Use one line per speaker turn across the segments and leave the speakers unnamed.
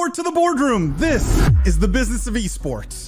keyboard to the boardroom. This is the Business of Esports.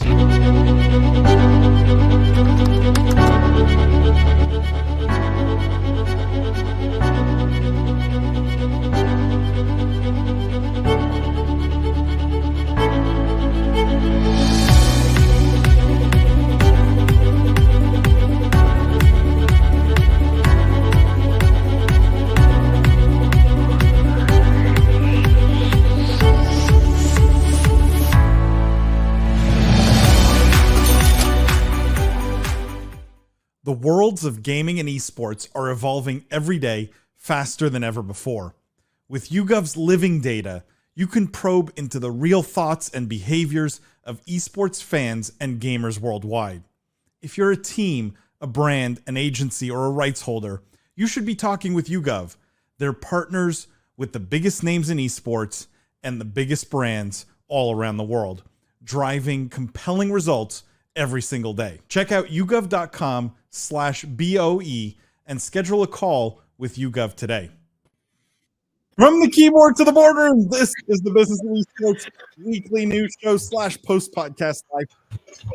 The worlds of gaming and esports are evolving every day faster than ever before. With YouGov's living data, you can probe into the real thoughts and behaviors of esports fans and gamers worldwide. If you're a team, a brand, an agency, or a rights holder, you should be talking with YouGov. They're partners with the biggest names in esports and the biggest brands all around the world, driving compelling results every single day. Check out yougov.com/BOE and schedule a call with YouGov today. From the keyboard to the boardroom, this is the Business of Esports weekly news show / post podcast live.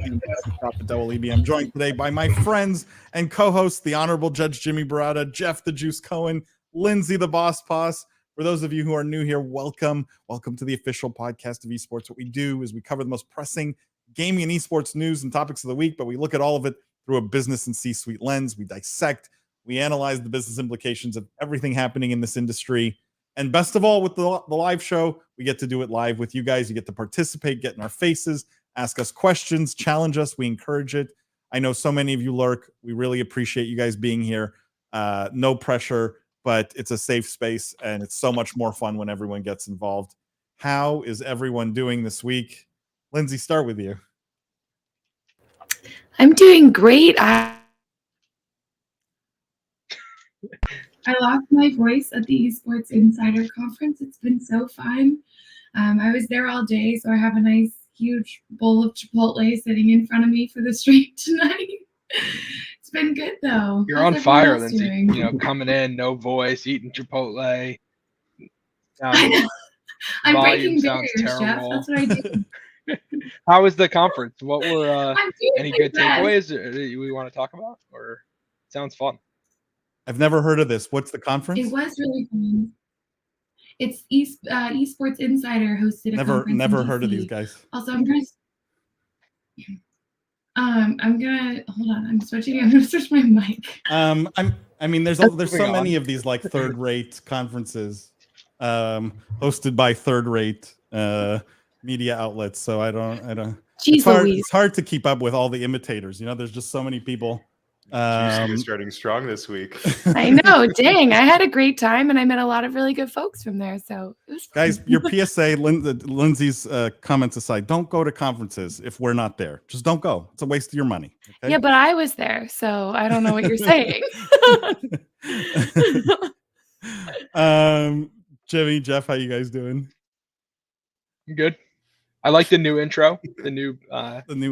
I'm joined today by my friends and co-hosts, the Honorable Judge Jimmy Baratta, Jeff the Juice Cohen, Lindsay the Boss Poss. For those of you who are new here, welcome. Welcome to the official podcast of esports. What we do is we cover the most pressing gaming and esports news and topics of the week, but we look at all of it through a business and C-suite lens. We dissect, we analyze the business implications of everything happening in this industry. And best of all, with the live show, we get to do it live with you guys. You get to participate, get in our faces, ask us questions, challenge us. We encourage it. I know so many of you lurk. We really appreciate you guys being here. No pressure, but it's a safe space, and it's so much more fun when everyone gets involved. How is everyone doing this week? Lindsay, start with you.
I'm doing great. I lost my voice at the Esports Insider Conference. It's been so fun. I was there all day, so I have a nice, huge bowl of Chipotle sitting in front of me for the stream tonight. It's been good, though.
You're on fire, Lindsay. You know, coming in, no voice, eating Chipotle.
I'm breaking barriers, Jeff. That's what I do.
How was the conference? What were any good
takeaways
we want to talk about? Or sounds fun.
I've never heard of this. What's the conference?
It was really fun. It's Esports Insider hosted a conference.
Never heard of these guys.
Also, I'm gonna hold on. I'm gonna switch my mic.
There's so many of these like third-rate conferences hosted by third-rate media outlets, so I don't. It's hard to keep up with all the imitators. You know, there's just so many people.
Is starting strong this week.
I know. Dang, I had a great time, and I met a lot of really good folks from there. So it was fun.
Guys, your PSA, Lindsay's comments aside, don't go to conferences if we're not there. Just don't go. It's a waste of your money. Okay?
Yeah, but I was there, so I don't know what you're saying.
Jimmy, Jeff, how you guys doing?
Good. I like the new intro. The new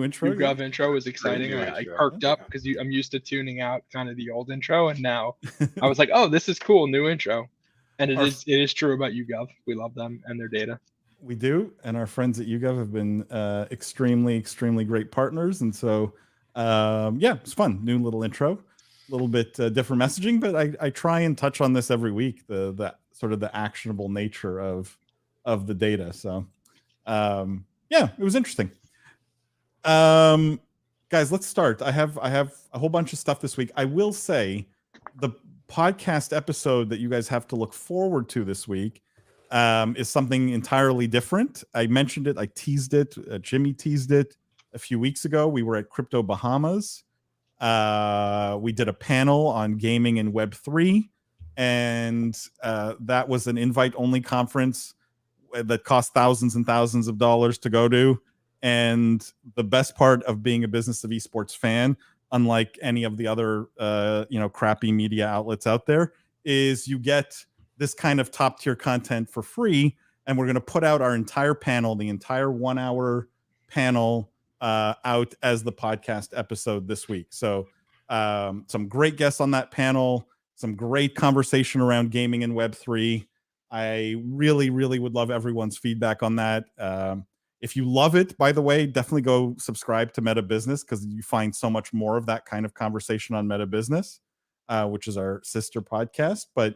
intro.
YouGov intro was exciting. I perked up because I'm used to tuning out kind of the old intro, and now I was like, "Oh, this is cool, new intro." And it is true about YouGov. We love them and their data.
We do, and our friends at YouGov have been extremely great partners, and so it's fun. New little intro, a little bit different messaging, but I try and touch on this every week. The sort of the actionable nature of the data. So. It was interesting. Guys, let's start. I have a whole bunch of stuff this week. I will say the podcast episode that you guys have to look forward to this week is something entirely different. I mentioned it. I teased it. Jimmy teased it a few weeks ago. We were at Crypto Bahamas. We did a panel on gaming and Web3, and that was an invite-only conference that cost thousands and thousands of dollars to go to. And the best part of being a Business of Esports fan, unlike any of the other crappy media outlets out there, is you get this kind of top tier content for free. And we're going to put out our entire panel, the entire 1 hour panel out as the podcast episode this week. So some great guests on that panel, some great conversation around gaming and Web3. I really, really would love everyone's feedback on that. If you love it, by the way, definitely go subscribe to Meta Business, because you find so much more of that kind of conversation on Meta Business, which is our sister podcast. But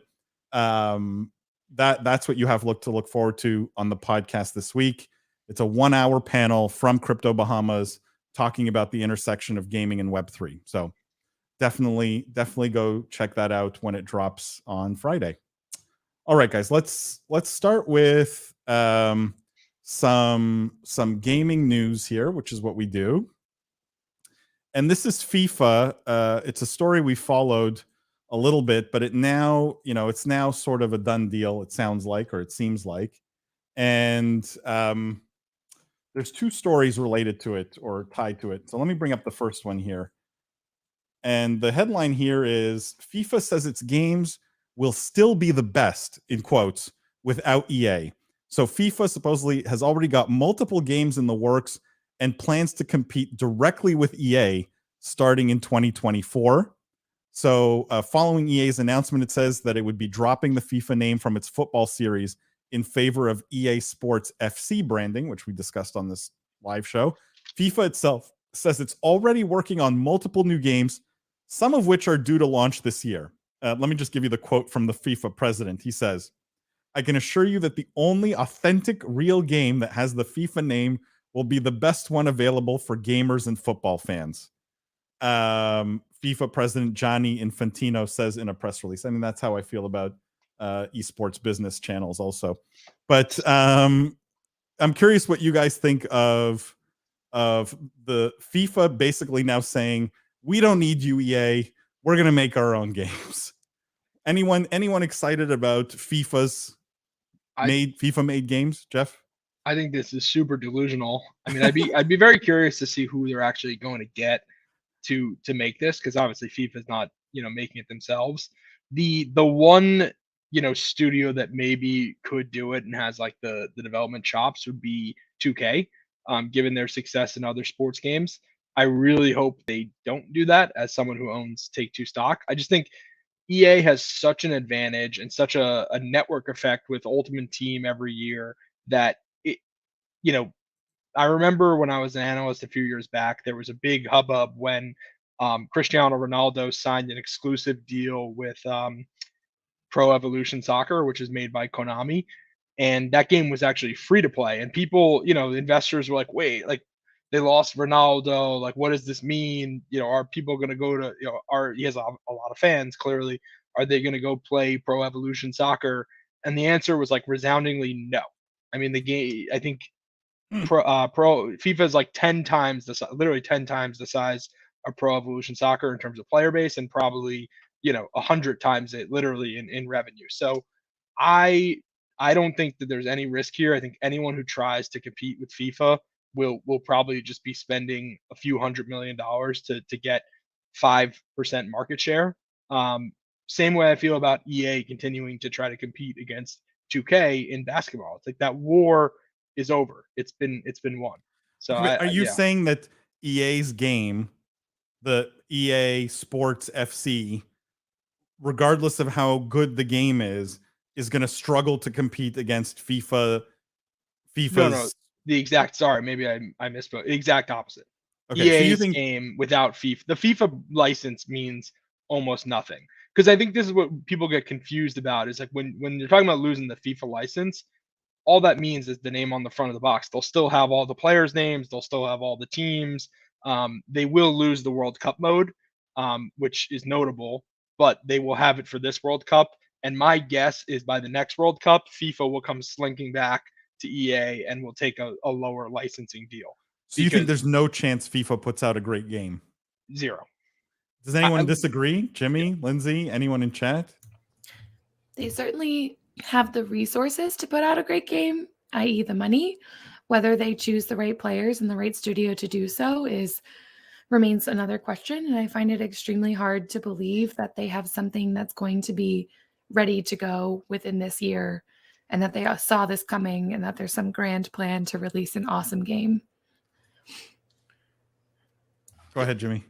that's what you have to look forward to on the podcast this week. It's a 1-hour panel from Crypto Bahamas talking about the intersection of gaming and Web3. So definitely go check that out when it drops on Friday. All right, guys, let's start with some gaming news here, which is what we do. And this is FIFA. It's a story we followed a little bit, but it's now sort of a done deal, it sounds like, or it seems like. And there's 2 stories related to it or tied to it. So let me bring up the first one here. And the headline here is FIFA says its games will still be the best, in quotes, without EA. So FIFA supposedly has already got multiple games in the works and plans to compete directly with EA starting in 2024. So following EA's announcement, it says that it would be dropping the FIFA name from its football series in favor of EA Sports FC branding, which we discussed on this live show. FIFA itself says it's already working on multiple new games, some of which are due to launch this year. Let me just give you the quote from the FIFA president. He says, "I can assure you that the only authentic, real game that has the FIFA name will be the best one available for gamers and football fans." FIFA president Gianni Infantino says in a press release. I mean, that's how I feel about esports business channels also. But I'm curious what you guys think of the FIFA basically now saying, we don't need you, EA. We're going to make our own games. Anyone excited about FIFA made games, Jeff?
I think this is super delusional. I mean, I'd be very curious to see who they're actually going to get to make this, because obviously FIFA's not, making it themselves. The one, studio that maybe could do it and has like the development chops would be 2K, given their success in other sports games. I really hope they don't do that, as someone who owns Take-Two stock. I just think EA has such an advantage and such a network effect with Ultimate Team every year that it, I remember when I was an analyst a few years back, there was a big hubbub when Cristiano Ronaldo signed an exclusive deal with Pro Evolution Soccer, which is made by Konami. And that game was actually free to play. And people, investors were like, wait, like they lost Ronaldo. Like, what does this mean? Are people going to go to, he has a lot of fans, clearly. Are they going to go play Pro Evolution Soccer? And the answer was like resoundingly no. I mean, the game, I think FIFA is like 10 times literally 10 times the size of Pro Evolution Soccer in terms of player base, and probably 100 times it literally in revenue. So I don't think that there's any risk here. I think anyone who tries to compete with FIFA will probably just be spending a few $100 million to get 5% market share. Same way I feel about EA continuing to try to compete against 2K in basketball. It's like that war is over. It's been won. So
are you saying that EA's game, the EA Sports FC, regardless of how good the game is going to struggle to compete against FIFA's?
No, the exact, sorry, maybe I misspoke. The exact opposite.
Okay,
EA's
so you think
game without FIFA, the FIFA license means almost nothing. Because I think this is what people get confused about, is like when you're talking about losing the FIFA license, all that means is the name on the front of the box. They'll still have all the players' names. They'll still have all the teams. They will lose the World Cup mode, which is notable, but they will have it for this World Cup. And my guess is by the next World Cup, FIFA will come slinking back to EA and will take a lower licensing deal.
So you think there's no chance FIFA puts out a great game?
Zero.
Does anyone disagree? Jimmy, Lindsay, anyone in chat?
They certainly have the resources to put out a great game, i.e. the money. Whether they choose the right players and the right studio to do so remains another question. And I find it extremely hard to believe that they have something that's going to be ready to go within this year, and that they saw this coming, and that there's some grand plan to release an awesome game.
Go ahead, Jimmy.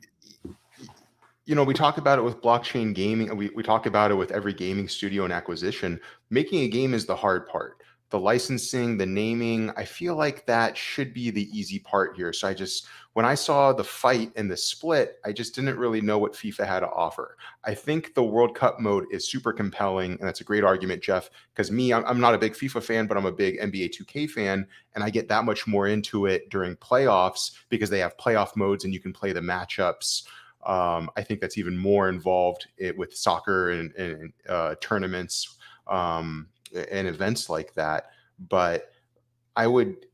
we talk about it with blockchain gaming, and we talk about it with every gaming studio and acquisition. Making a game is the hard part. The licensing, the naming, I feel like that should be the easy part here. So when I saw the fight and the split, I just didn't really know what FIFA had to offer. I think the World Cup mode is super compelling, and that's a great argument, Jeff, because I'm not a big FIFA fan, but I'm a big NBA 2K fan, and I get that much more into it during playoffs because they have playoff modes and you can play the matchups. I think that's even more involved with soccer and tournaments and events like that. But I would,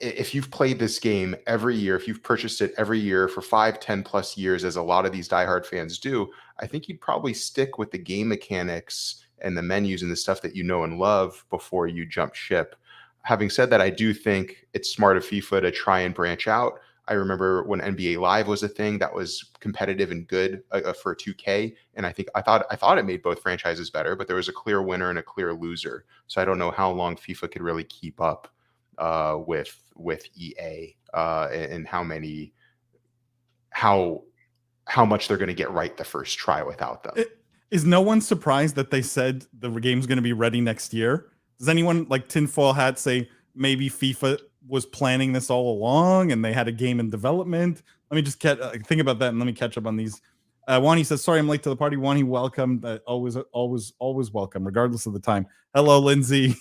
if you've played this game every year, if you've purchased it every year for 5, 10+ years, as a lot of these diehard fans do, I think you'd probably stick with the game mechanics and the menus and the stuff that you know and love before you jump ship. Having said that, I do think it's smart of FIFA to try and branch out. I remember when NBA Live was a thing that was competitive and good for 2K, and I thought it made both franchises better, but there was a clear winner and a clear loser. So I don't know how long FIFA could really keep up with EA and how much they're going to get right the first try without them.
Is no one surprised that they said the game's going to be ready next year? Does anyone like tinfoil hat say maybe FIFA was planning this all along and they had a game in development? Let me just think about that and let me catch up on these. Wani says, sorry, I'm late to the party. Wani, welcome. Always welcome, regardless of the time. Hello, Lindsay.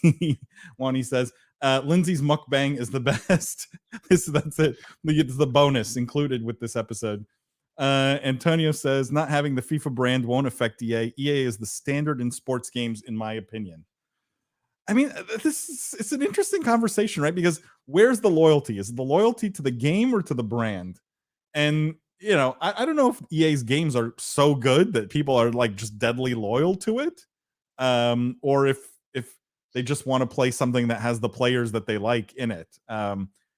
Wani says, Lindsay's mukbang is the best. That's it. It's the bonus included with this episode. Antonio says, not having the FIFA brand won't affect EA. EA is the standard in sports games, in my opinion. I mean, it's an interesting conversation, right? Because where's the loyalty? Is it the loyalty to the game or to the brand? And, I don't know if EA's games are so good that people are like just deadly loyal to it. Or if they just want to play something that has the players that they like in it.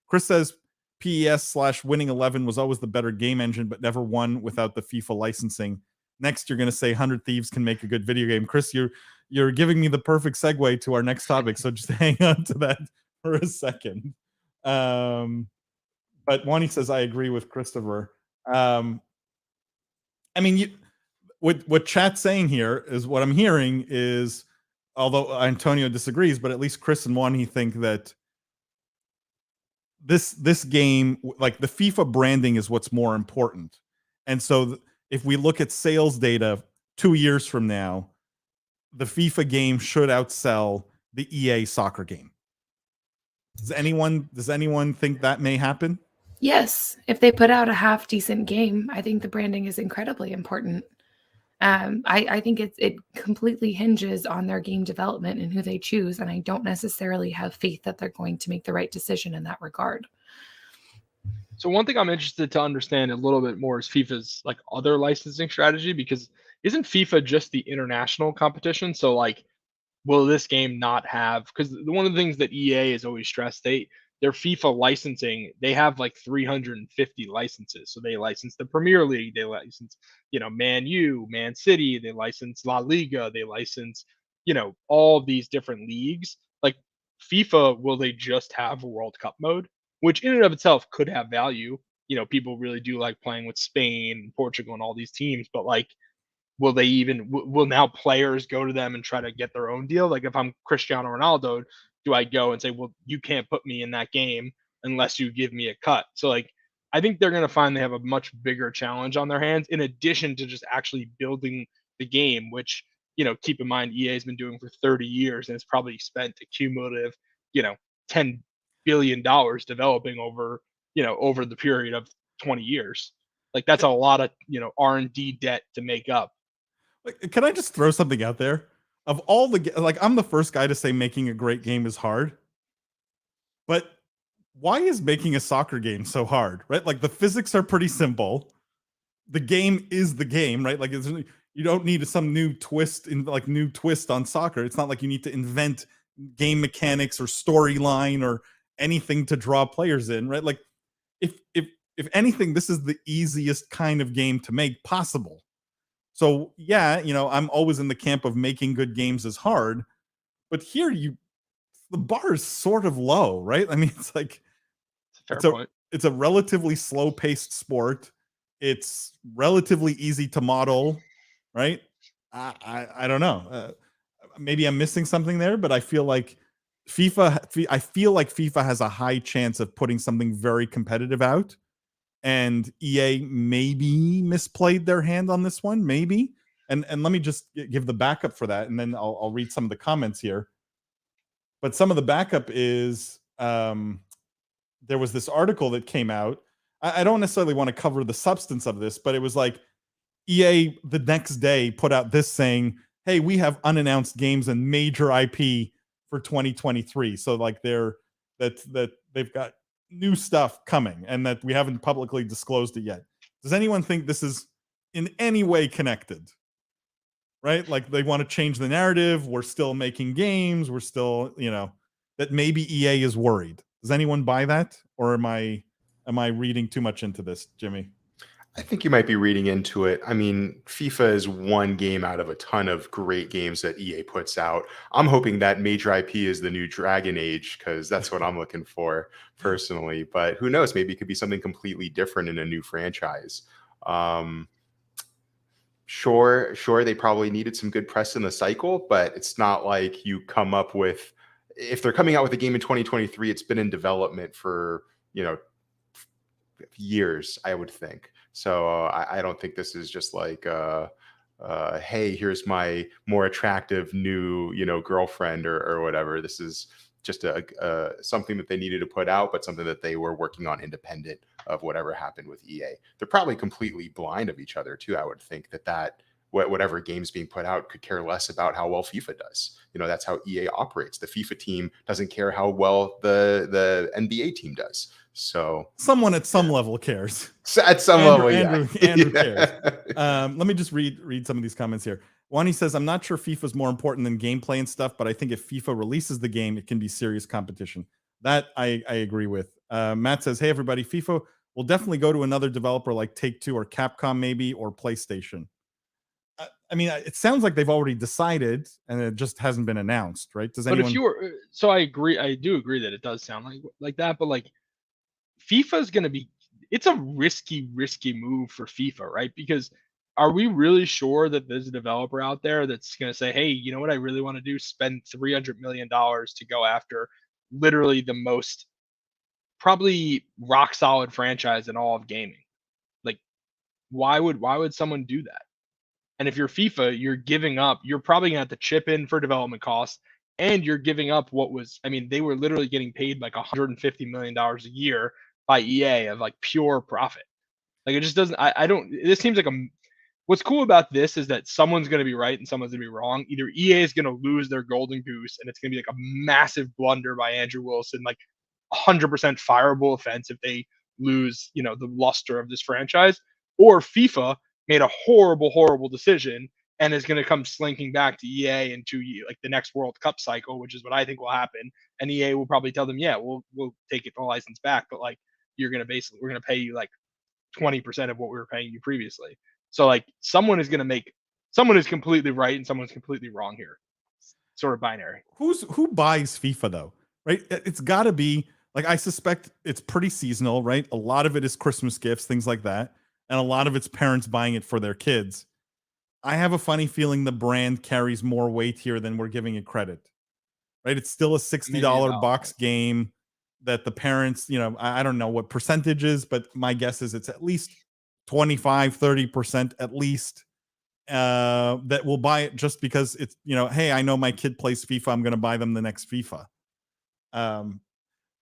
Chris says PES/Winning 11 was always the better game engine, but never won without the FIFA licensing. Next, you're going to say 100 Thieves can make a good video game. Chris, you're giving me the perfect segue to our next topic, so just hang on to that for a second. But Wani says, I agree with Christopher. I mean, what chat's saying here is what I'm hearing is, although Antonio disagrees, but at least Chris and Wani think that this game, like the FIFA branding, is what's more important. And so if we look at sales data 2 years from now, the FIFA game should outsell the EA soccer game. Does anyone think that may happen?
Yes, if they put out a half decent game, I think the branding is incredibly important. I think it completely hinges on their game development and who they choose, and I don't necessarily have faith that they're going to make the right decision in that regard.
So one thing I'm interested to understand a little bit more is FIFA's like other licensing strategy, because isn't FIFA just the international competition? So like, will this game not have, because one of the things that EA has always stressed, their FIFA licensing, they have like 350 licenses. So they license the Premier League, they license, Man U, Man City, they license La Liga, they license, all these different leagues. Like FIFA, will they just have a World Cup mode, which in and of itself could have value? People really do like playing with Spain, Portugal, and all these teams, but like, will they even, will now players go to them and try to get their own deal? Like if I'm Cristiano Ronaldo, do I go and say, well, you can't put me in that game unless you give me a cut? So like, I think they're going to find they have a much bigger challenge on their hands, in addition to just actually building the game, which, keep in mind, EA has been doing for 30 years and it's probably spent a cumulative, $10 billion developing over the period of 20 years. Like that's a lot of, R&D debt to make up.
Can I just throw something out there? Of all the, like, I'm the first guy to say making a great game is hard, but why is making a soccer game so hard, right? Like the physics are pretty simple. The game is the game, right? Like you don't need some new twist on soccer. It's not like you need to invent game mechanics or storyline or anything to draw players in, right? Like if anything, this is the easiest kind of game to make possible. So yeah, I'm always in the camp of making good games is hard, but here the bar is sort of low, right? I mean, it's like
Fair point.
It's a relatively slow-paced sport. It's relatively easy to model, right? I don't know. Maybe I'm missing something there, but I feel like FIFA has a high chance of putting something very competitive out, and EA maybe misplayed their hand on this one, maybe. And let me just give the backup for that, and then I'll read some of the comments here. But some of the backup is there was this article that came out. I don't necessarily want to cover the substance of this, but it was like EA the next day put out this saying, "Hey, we have unannounced games and major IP for 2023." So like that they've got new stuff coming and that we haven't publicly disclosed it yet. Does anyone think this is in any way connected? Right? Like they want to change the narrative. We're still making games. We're still, that maybe EA is worried. Does anyone buy that? Or am I reading too much into this, Jimmy?
I think you might be reading into it. I mean, FIFA is one game out of a ton of great games that EA puts out. I'm hoping that major IP is the new Dragon Age, because that's what I'm looking for personally. But who knows? Maybe it could be something completely different in a new franchise. Sure, they probably needed some good press in the cycle, but it's not like you come up with, if they're coming out with a game in 2023, it's been in development for, years, I would think. So I don't think this is just like, hey, here's my more attractive new, girlfriend or whatever. This is just something that they needed to put out, but something that they were working on independent of whatever happened with EA. They're probably completely blind of each other too. I would think that whatever game's being put out could care less about how well FIFA does. That's how EA operates. The FIFA team doesn't care how well the NBA team does. So
someone at some level cares.
At some level, yeah.
Andrew cares. Let me just read some of these comments here. Wani says, I'm not sure FIFA is more important than gameplay and stuff, but I think if FIFA releases the game, it can be serious competition. That I agree with. Matt says, hey, everybody, FIFA will definitely go to another developer like Take-Two or Capcom maybe, or PlayStation. I mean, it sounds like they've already decided and it just hasn't been announced, right? Does anyone...
But if you were... So I agree. I do agree that it does sound like that, but like FIFA is going to be... It's a risky move for FIFA, right? Because are we really sure that there's a developer out there that's going to say, hey, you know what I really want to do? Spend $300 million to go after literally the most probably rock solid franchise in all of gaming. Like, why would someone do that? And if you're FIFA, you're giving up, you're probably gonna have to chip in for development costs, and you're giving up what was, I mean, they were literally getting paid like $150 million a year by EA of like pure profit. Like it just doesn't, I don't, this seems like what's cool about this is that someone's going to be right and someone's going to be wrong. Either EA is going to lose their golden goose and it's going to be like a massive blunder by Andrew Wilson, like 100% fireable offense if they lose, the luster of this franchise, or FIFA made a horrible decision and is going to come slinking back to EA into like the next World Cup cycle, which is what I think will happen. And EA will probably tell them, yeah, we'll take the license back, but like we're going to pay you like 20% of what we were paying you previously. So like someone is completely right and someone's completely wrong here. Sort of binary.
Who buys FIFA though, right? It's got to be like, I suspect it's pretty seasonal, right? A lot of it is Christmas gifts, things like that. And a lot of it's parents buying it for their kids. I have a funny feeling the brand carries more weight here than we're giving it credit, right? It's still a $60 box game that the parents, I don't know what percentage is, but my guess is it's at least 25-30% at least that will buy it just because it's, hey, I know my kid plays FIFA. I'm going to buy them the next FIFA.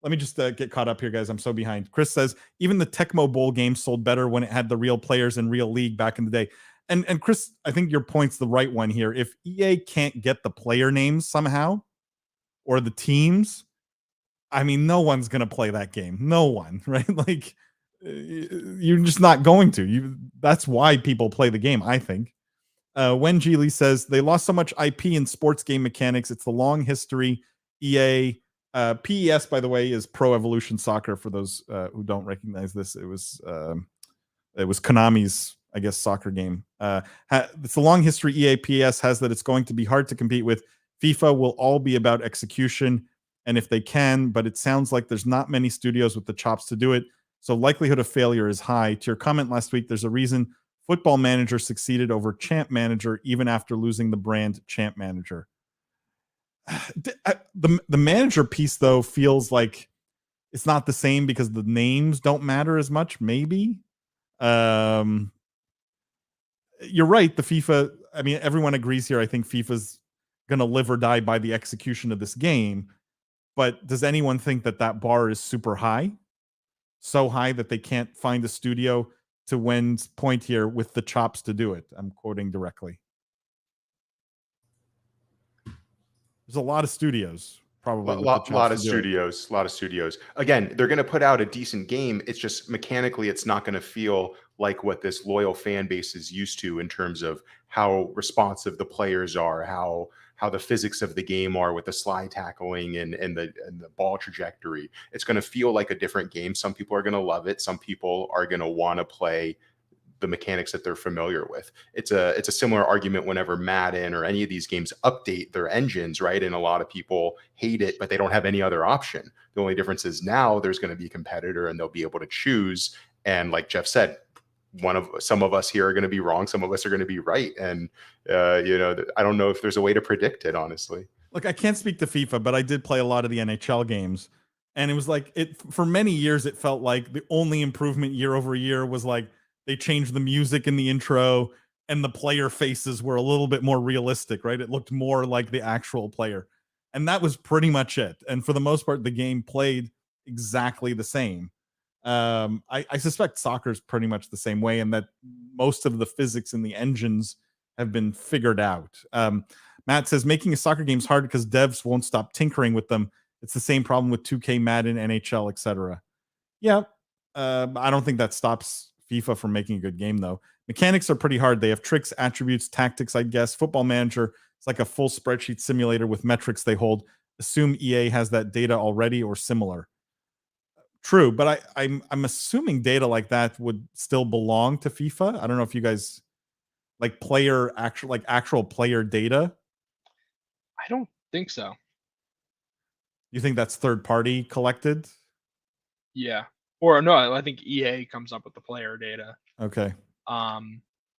Let me just get caught up here, guys. I'm so behind. Chris says, even the Tecmo Bowl game sold better when it had the real players in real league back in the day. And Chris, I think your point's the right one here. If EA can't get the player names somehow or the teams, I mean, no one's going to play that game. No one, right? Like, you're just not going to. That's why people play the game, I think. Wen Geely says, they lost so much IP in sports game mechanics. It's the long history. EA... PES, by the way, is Pro Evolution Soccer. For those who don't recognize this, it was Konami's, I guess, soccer game. It's a long history. EA PES has that it's going to be hard to compete with. FIFA will all be about execution, and if they can, but it sounds like there's not many studios with the chops to do it. so likelihood of failure is high. To your comment last week, there's a reason Football Manager succeeded over Champ Manager even after losing the brand Champ Manager. The manager piece, though, feels like it's not the same because the names don't matter as much, maybe. You're right. The FIFA, I mean, everyone agrees here. I think FIFA's going to live or die by the execution of this game. But does anyone think that that bar is super high? So high that they can't find a studio, to Wen's point here, with the chops to do it? I'm quoting directly. There's a lot of studios. Probably
a lot of studios. Again, they're going to put out a decent game. It's just mechanically, it's not going to feel like what this loyal fan base is used to in terms of how responsive the players are, how the physics of the game are with the slide tackling and the ball trajectory. It's going to feel like a different game. Some people are going to love it. Some people are going to want to play the mechanics that they're familiar with. It's a similar argument whenever Madden or any of these games update their engines, right? And a lot of people hate it, but they don't have any other option. The only difference is now there's going to be a competitor and they'll be able to choose. And like Jeff said, some of us here are going to be wrong. Some of us are going to be right. And, I don't know if there's a way to predict it, honestly.
Look, I can't speak to FIFA, but I did play a lot of the NHL games. And it was like, for many years, it felt like the only improvement year over year was like, they changed the music in the intro and the player faces were a little bit more realistic, right? It looked more like the actual player. And that was pretty much it. And for the most part, the game played exactly the same. I suspect soccer is pretty much the same way, and that most of the physics in the engines have been figured out. Matt says, making a soccer game is hard because devs won't stop tinkering with them. It's the same problem with 2K, Madden, NHL, etc. Yeah, I don't think that stops FIFA from making a good game, though. Mechanics are pretty hard. They have tricks, attributes, tactics, I guess. Football Manager, it's like a full spreadsheet simulator with metrics they hold. Assume EA has that data already or similar. True, but I'm assuming data like that would still belong to FIFA. I don't know if you guys like actual player data.
I don't think so.
You think that's third party collected?
Yeah. Or no, I think EA comes up with the player data.
Okay.
But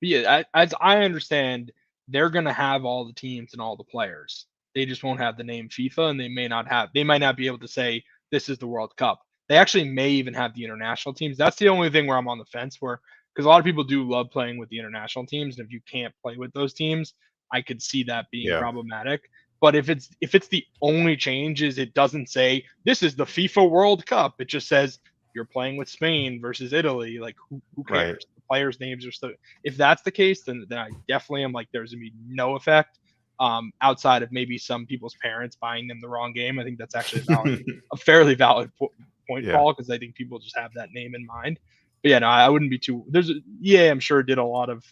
yeah, as I understand, they're gonna have all the teams and all the players. They just won't have the name FIFA, and they might not be able to say this is the World Cup. They actually may even have the international teams. That's the only thing where I'm on the fence for, because a lot of people do love playing with the international teams, and if you can't play with those teams, I could see that being problematic. But if it's the only change is it doesn't say this is the FIFA World Cup, it just says you're playing with Spain versus Italy. Like who cares? Right. The players' names are still. If that's the case, then I definitely am like there's gonna be no effect. Outside of maybe some people's parents buying them the wrong game, I think that's actually a fairly valid point, Paul, because I think people just have that name in mind. But yeah, no, I wouldn't be too. EA, I'm sure, did a lot of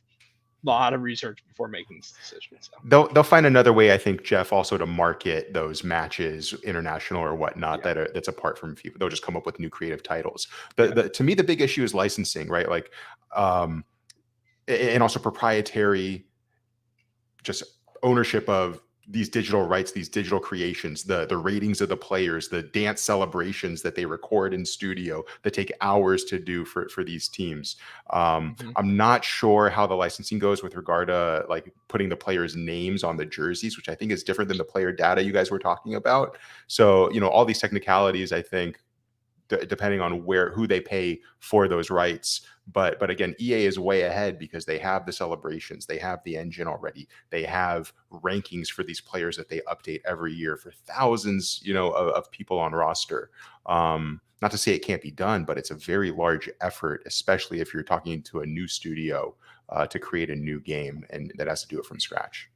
research before making this decision. So.
They'll find another way, I think, Jeff, also to market those matches, international or whatnot, that's apart from FIFA. They'll just come up with new creative titles. To me, the big issue is licensing, right? Like, and also proprietary, just ownership of these digital rights, these digital creations, the ratings of the players, the dance celebrations that they record in studio that take hours to do for these teams. I'm not sure how the licensing goes with regard to like putting the players' names on the jerseys, which I think is different than the player data you guys were talking about. So, all these technicalities, I think, depending on who they pay for those rights. But again, EA is way ahead because they have the celebrations, they have the engine already, they have rankings for these players that they update every year for thousands, of people on roster. Not to say it can't be done, but it's a very large effort, especially if you're talking to a new studio to create a new game and that has to do it from scratch.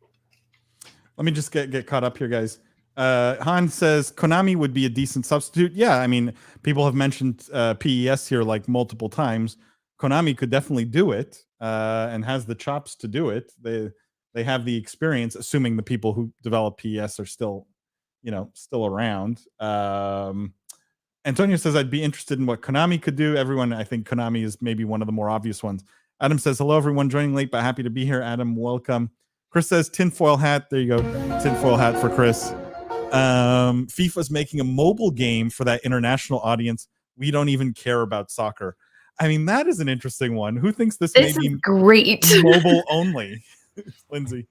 Let me just get caught up here, guys. Han says Konami would be a decent substitute. Yeah, I mean, people have mentioned PES here like multiple times. Konami could definitely do it and has the chops to do it. They have the experience, assuming the people who develop PES are still around. Antonio says I'd be interested in what Konami could do. Everyone, I think Konami is maybe one of the more obvious ones. Adam says hello, everyone joining late, but happy to be here. Adam, welcome. Chris says tinfoil hat. There you go, tinfoil hat for Chris. FIFA's making a mobile game for that international audience We don't even care about soccer. I mean, that is an interesting one. Who thinks this
This
may
is
be
great.
mobile only? Lindsay.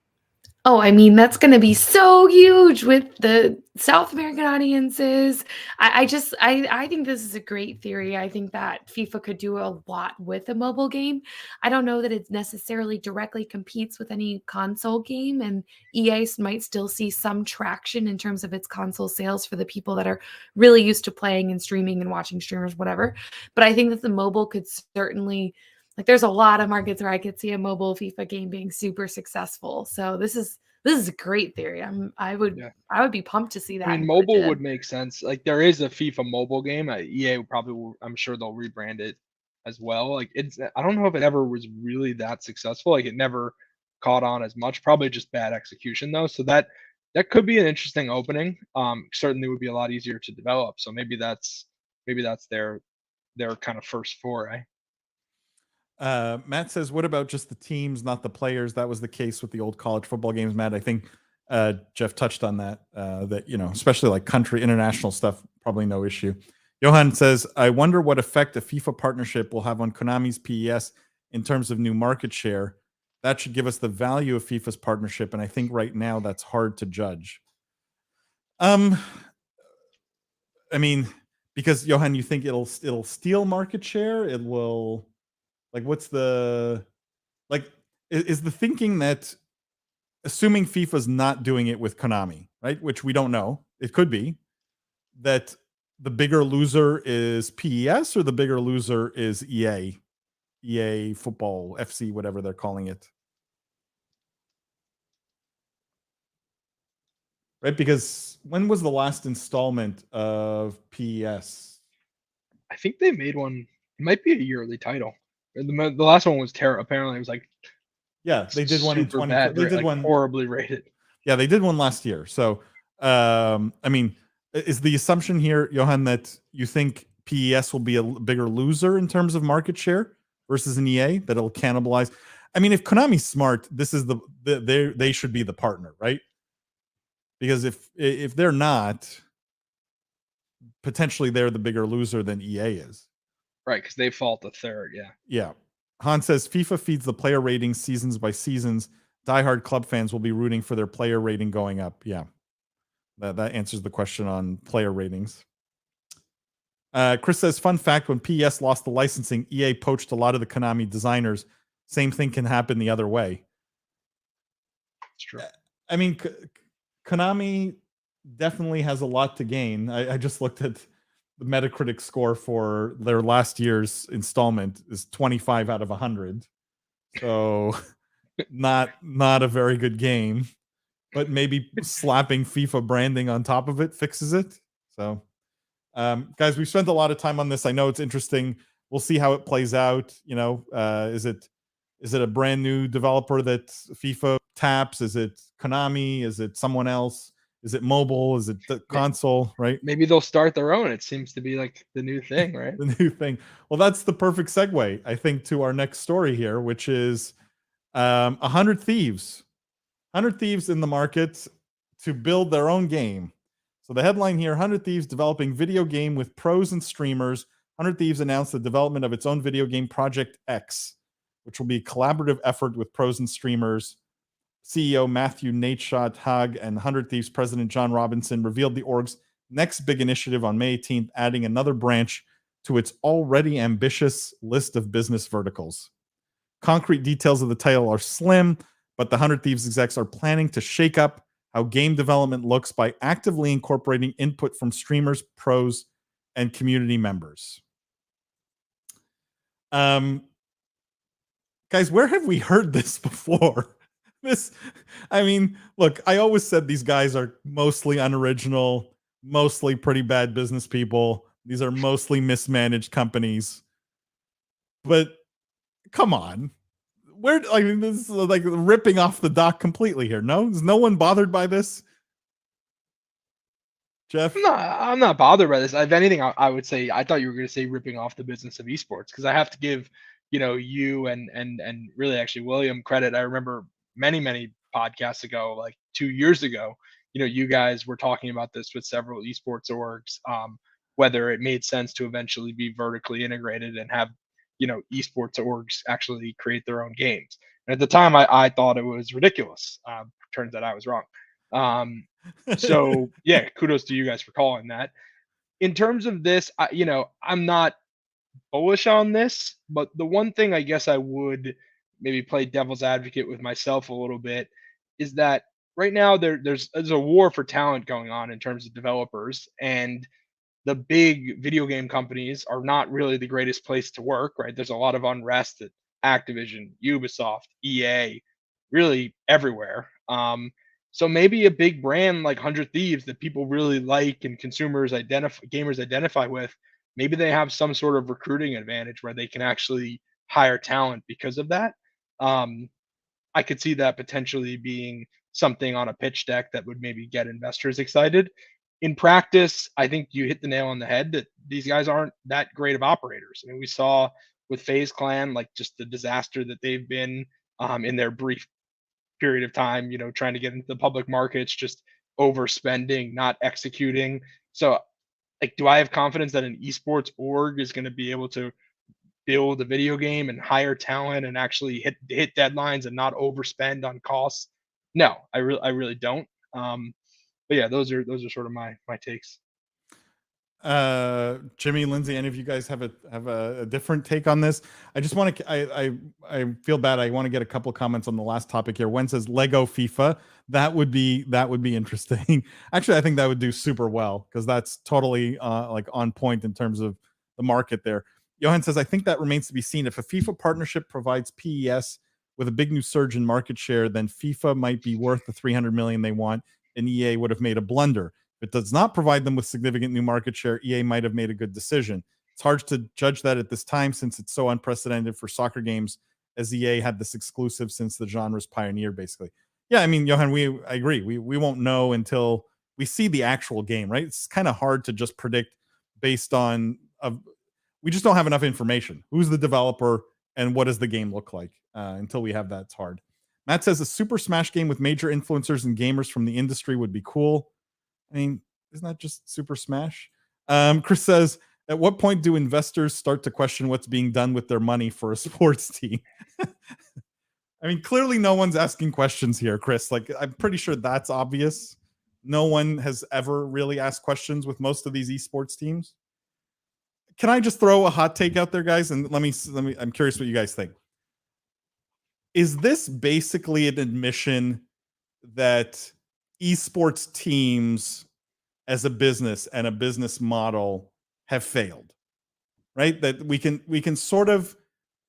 Oh, I mean, that's going to be so huge with the South American audiences. I think this is a great theory. I think that FIFA could do a lot with a mobile game. I don't know that it necessarily directly competes with any console game, and EA might still see some traction in terms of its console sales for the people that are really used to playing and streaming and watching streamers, whatever. But I think that the mobile could certainly, like, there's a lot of markets where I could see a mobile FIFA game being super successful. So this is a great theory. I would be pumped to see that.
I mean, mobile would make sense. Like, there is a FIFA mobile game. EA would probably, I'm sure they'll rebrand it as well. Like, I don't know if it ever was really that successful. Like, it never caught on as much. Probably just bad execution though. So that could be an interesting opening. Certainly would be a lot easier to develop. So maybe that's their kind of first foray.
Matt says, what about just the teams, not the players? That was the case with the old college football games, Matt. I think Jeff touched on that, that, especially like country international stuff, probably no issue. Johan says, I wonder what effect a FIFA partnership will have on Konami's PES in terms of new market share. That should give us the value of FIFA's partnership. And I think right now that's hard to judge. I mean, because Johan, you think it'll steal market share? It will, like, what's the, like, is the thinking that, assuming FIFA's not doing it with Konami, right? Which we don't know. It could be that the bigger loser is PES or the bigger loser is EA Football, FC, whatever they're calling it. Right? Because when was the last installment of PES?
I think they made one. It might be a yearly title. The last one was terrible. Apparently, it was like,
yeah, they did one in 20. They did
like
one
horribly rated.
Yeah, they did one last year. So, I mean, is the assumption here, Johan, that you think PES will be a bigger loser in terms of market share versus an EA, that it'll cannibalize? I mean, if Konami's smart, this is they should be the partner, right? Because if they're not, potentially they're the bigger loser than EA is.
Right, because they fall to third, yeah.
Yeah. Han says, FIFA feeds the player ratings seasons by seasons. Diehard club fans will be rooting for their player rating going up. Yeah. That answers the question on player ratings. Chris says, fun fact, when PES lost the licensing, EA poached a lot of the Konami designers. Same thing can happen the other way.
It's true.
I mean, Konami definitely has a lot to gain. I just looked at the Metacritic score for their last year's installment is 25 out of 100. So not a very good game, but maybe slapping FIFA branding on top of it fixes it. So guys, we've spent a lot of time on this. I know it's interesting. We'll see how it plays out. Is it a brand new developer that FIFA taps? Is it Konami? Is it someone else? Is it mobile? Is it the console? Right?
Maybe they'll start their own. It seems to be like the new thing, right?
The new thing. Well, that's the perfect segue, I think, to our next story here, which is 100 Thieves. 100 Thieves in the market to build their own game. So the headline here, 100 Thieves developing video game with pros and streamers. 100 Thieves announced the development of its own video game, Project X, which will be a collaborative effort with pros and streamers. CEO Matthew Nateshot Haag and 100 Thieves president John Robinson revealed the org's next big initiative on May 18th, adding another branch to its already ambitious list of business verticals. Concrete details of the title are slim, but the 100 Thieves execs are planning to shake up how game development looks by actively incorporating input from streamers, pros, and community members. Guys, where have we heard this before? I mean, look, I always said these guys are mostly unoriginal, mostly pretty bad business people. These are mostly mismanaged companies. But come on. This is like ripping off the dock completely here. No? Is no one bothered by this? Jeff?
I'm not bothered by this. If anything, I would say, I thought you were going to say ripping off the business of esports, because I have to give, you and really actually William credit. I remember many podcasts ago, like 2 years ago, you guys were talking about this with several esports orgs, whether it made sense to eventually be vertically integrated and have, esports orgs actually create their own games. And at the time, I thought it was ridiculous. Turns out I was wrong. So yeah, kudos to you guys for calling that. In terms of this, I'm not bullish on this, but the one thing I guess I would maybe play devil's advocate with myself a little bit is that right now there's a war for talent going on in terms of developers, and the big video game companies are not really the greatest place to work, right? There's a lot of unrest at Activision, Ubisoft, EA, really everywhere. So maybe a big brand like 100 Thieves that people really like and gamers identify with, maybe they have some sort of recruiting advantage where they can actually hire talent because of that. I could see that potentially being something on a pitch deck that would maybe get investors excited. In practice, I think you hit the nail on the head that these guys aren't that great of operators. I mean, we saw with FaZe Clan, like just the disaster that they've been in their brief period of time, trying to get into the public markets, just overspending, not executing. So, like, do I have confidence that an esports org is going to be able to build a video game and hire talent and actually hit deadlines and not overspend on costs? No, I really don't. But yeah, those are sort of my takes.
Jimmy, Lindsay, any of you guys have a different take on this? I just want to, I feel bad. I want to get a couple comments on the last topic here. Wen says Lego FIFA. That would be interesting. Actually, I think that would do super well because that's totally like on point in terms of the market there. Johan says, I think that remains to be seen. If a FIFA partnership provides PES with a big new surge in market share, then FIFA might be worth the 300 million they want, and EA would have made a blunder. If it does not provide them with significant new market share, EA might have made a good decision. It's hard to judge that at this time since it's so unprecedented for soccer games, as EA had this exclusive since the genre's pioneer, basically. Yeah, I mean, Johan, I agree. We won't know until we see the actual game, right? It's kind of hard to just predict based on we just don't have enough information. Who's the developer and what does the game look like? Until we have that, it's hard. Matt says a Super Smash game with major influencers and gamers from the industry would be cool. I mean, isn't that just Super Smash? Chris says, at what point do investors start to question what's being done with their money for a sports team? I mean, clearly no one's asking questions here, Chris. Like, I'm pretty sure that's obvious. No one has ever really asked questions with most of these esports teams. Can I just throw a hot take out there, guys? And let me, I'm curious what you guys think. Is this basically an admission that esports teams as a business and a business model have failed, right? That we can sort of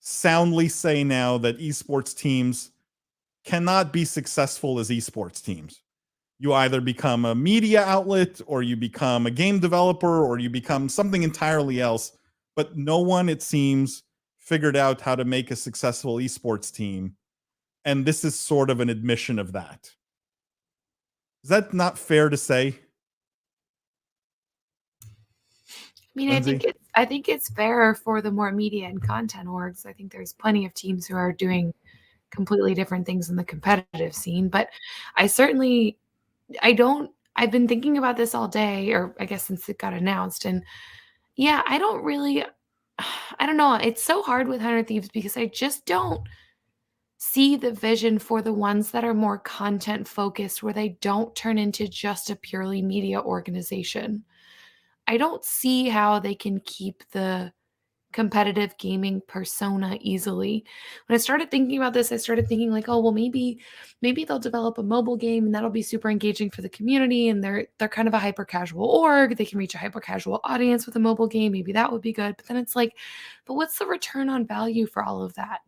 soundly say now that esports teams cannot be successful as esports teams. You either become a media outlet or you become a game developer or you become something entirely else, but no one, it seems, figured out how to make a successful esports team. And this is sort of an admission of that. Is that not fair to say?
I mean, I think it's fair for the more media and content orgs. I think there's plenty of teams who are doing completely different things in the competitive scene, but I've been thinking about this all day, or I guess since it got announced, and yeah, I don't know. It's so hard with 100 Thieves because I just don't see the vision for the ones that are more content focused, where they don't turn into just a purely media organization. I don't see how they can keep the competitive gaming persona easily. When I started thinking about this, I started thinking like, oh, well, maybe they'll develop a mobile game and that'll be super engaging for the community. And they're kind of a hyper casual org. They can reach a hyper casual audience with a mobile game. Maybe that would be good. But then it's like, but what's the return on value for all of that?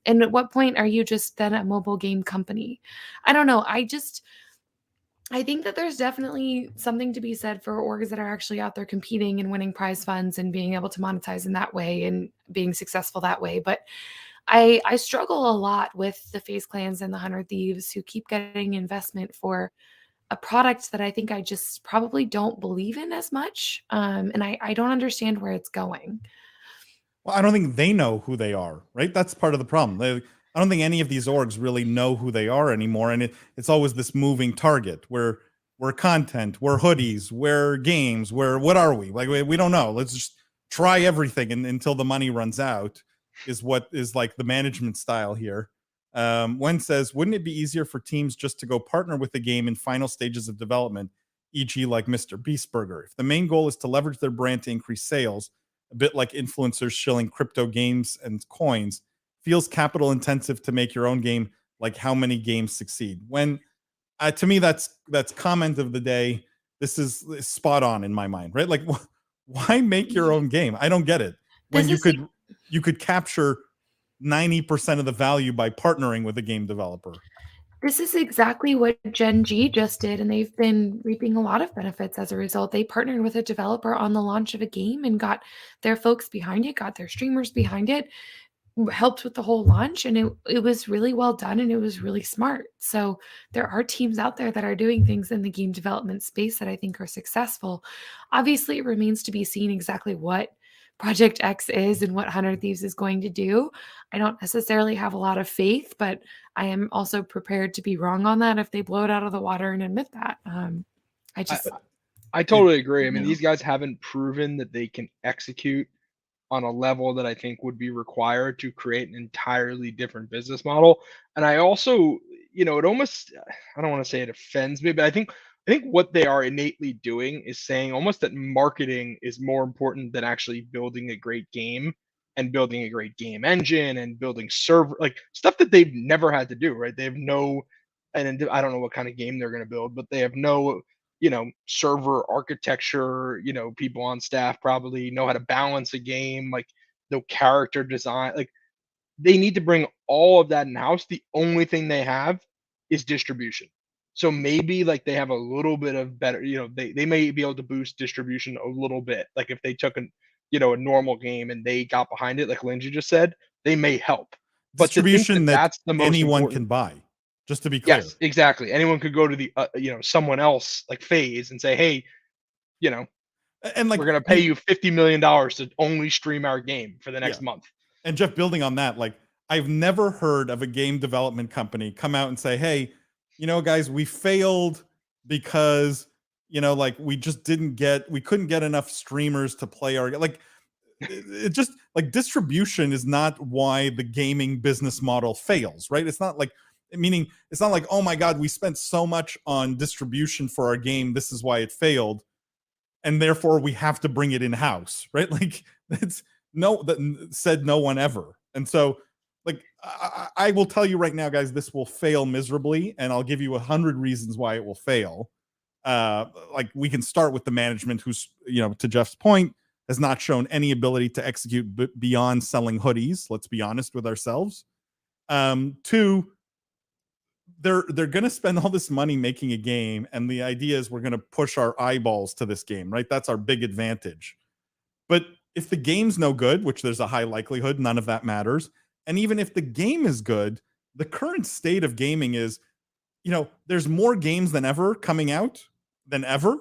And at what point are you just then a mobile game company? I don't know. I think that there's definitely something to be said for orgs that are actually out there competing and winning prize funds and being able to monetize in that way and being successful that way. But I struggle a lot with the FaZe Clans and the 100 Thieves who keep getting investment for a product that I think I just probably don't believe in as much. And I don't understand where it's going.
Well, I don't think they know who they are, right? That's part of the problem. I don't think any of these orgs really know who they are anymore. And it's always this moving target where we're content, we're hoodies, we're games, what are we? Like we don't know. Let's just try everything until the money runs out is what is like the management style here. Wen says, wouldn't it be easier for teams just to go partner with the game in final stages of development, e.g. like Mr. Beast Burger? If the main goal is to leverage their brand to increase sales, a bit like influencers shilling crypto games and coins, feels capital intensive to make your own game. Like how many games succeed? When to me, that's comment of the day. This is spot on in my mind, right? Like, why make your own game? I don't get it. When you could capture 90% of the value by partnering with a game developer.
This is exactly what Gen G just did, and they've been reaping a lot of benefits as a result. They partnered with a developer on the launch of a game and got their folks behind it, got their streamers behind it, helped with the whole launch, and it was really well done and it was really smart. So there are teams out there that are doing things in the game development space that I think are successful. Obviously, it remains to be seen exactly what Project X is and what 100 Thieves is going to do. I don't necessarily have a lot of faith, but I am also prepared to be wrong on that if they blow it out of the water and admit that.
I totally agree. I mean, these guys haven't proven that they can execute on a level that I think would be required to create an entirely different business model. And I also, it almost, I don't want to say it offends me, but I think what they are innately doing is saying almost that marketing is more important than actually building a great game and building a great game engine and building server, like stuff that they've never had to do, right? They have no, and I don't know what kind of game they're going to build, but they have no, server architecture, people on staff probably know how to balance a game, like no character design. Like they need to bring all of that in house. The only thing they have is distribution. So maybe like they have a little bit of better, they may be able to boost distribution a little bit. Like if they took a normal game and they got behind it, like Lindsay just said, they may help. But
distribution
that's the most
anyone
important.
Can buy. Just to be clear.
Yes, exactly. Anyone could go to the, someone else like FaZe and say, hey, and like we're going to pay you $50 million to only stream our game for the next month.
And Jeff, building on that, like I've never heard of a game development company come out and say, hey, guys, we failed because, like we couldn't get enough streamers to play our, like, it just like distribution is not why the gaming business model fails, right? It's not like, meaning it's not like, oh my God, we spent so much on distribution for our game, this is why it failed, and therefore we have to bring it in-house, right? Like that said no one ever. And so like I will tell you right now, guys, this will fail miserably, and I'll give you 100 reasons why it will fail. Like we can start with the management, who's, to Jeff's point, has not shown any ability to execute beyond selling hoodies. Let's be honest with ourselves. Two, they're going to spend all this money making a game, and the idea is we're going to push our eyeballs to this game, right? That's our big advantage. But if the game's no good, which there's a high likelihood, none of that matters. And even if the game is good, the current state of gaming is, there's more games than ever coming out than ever.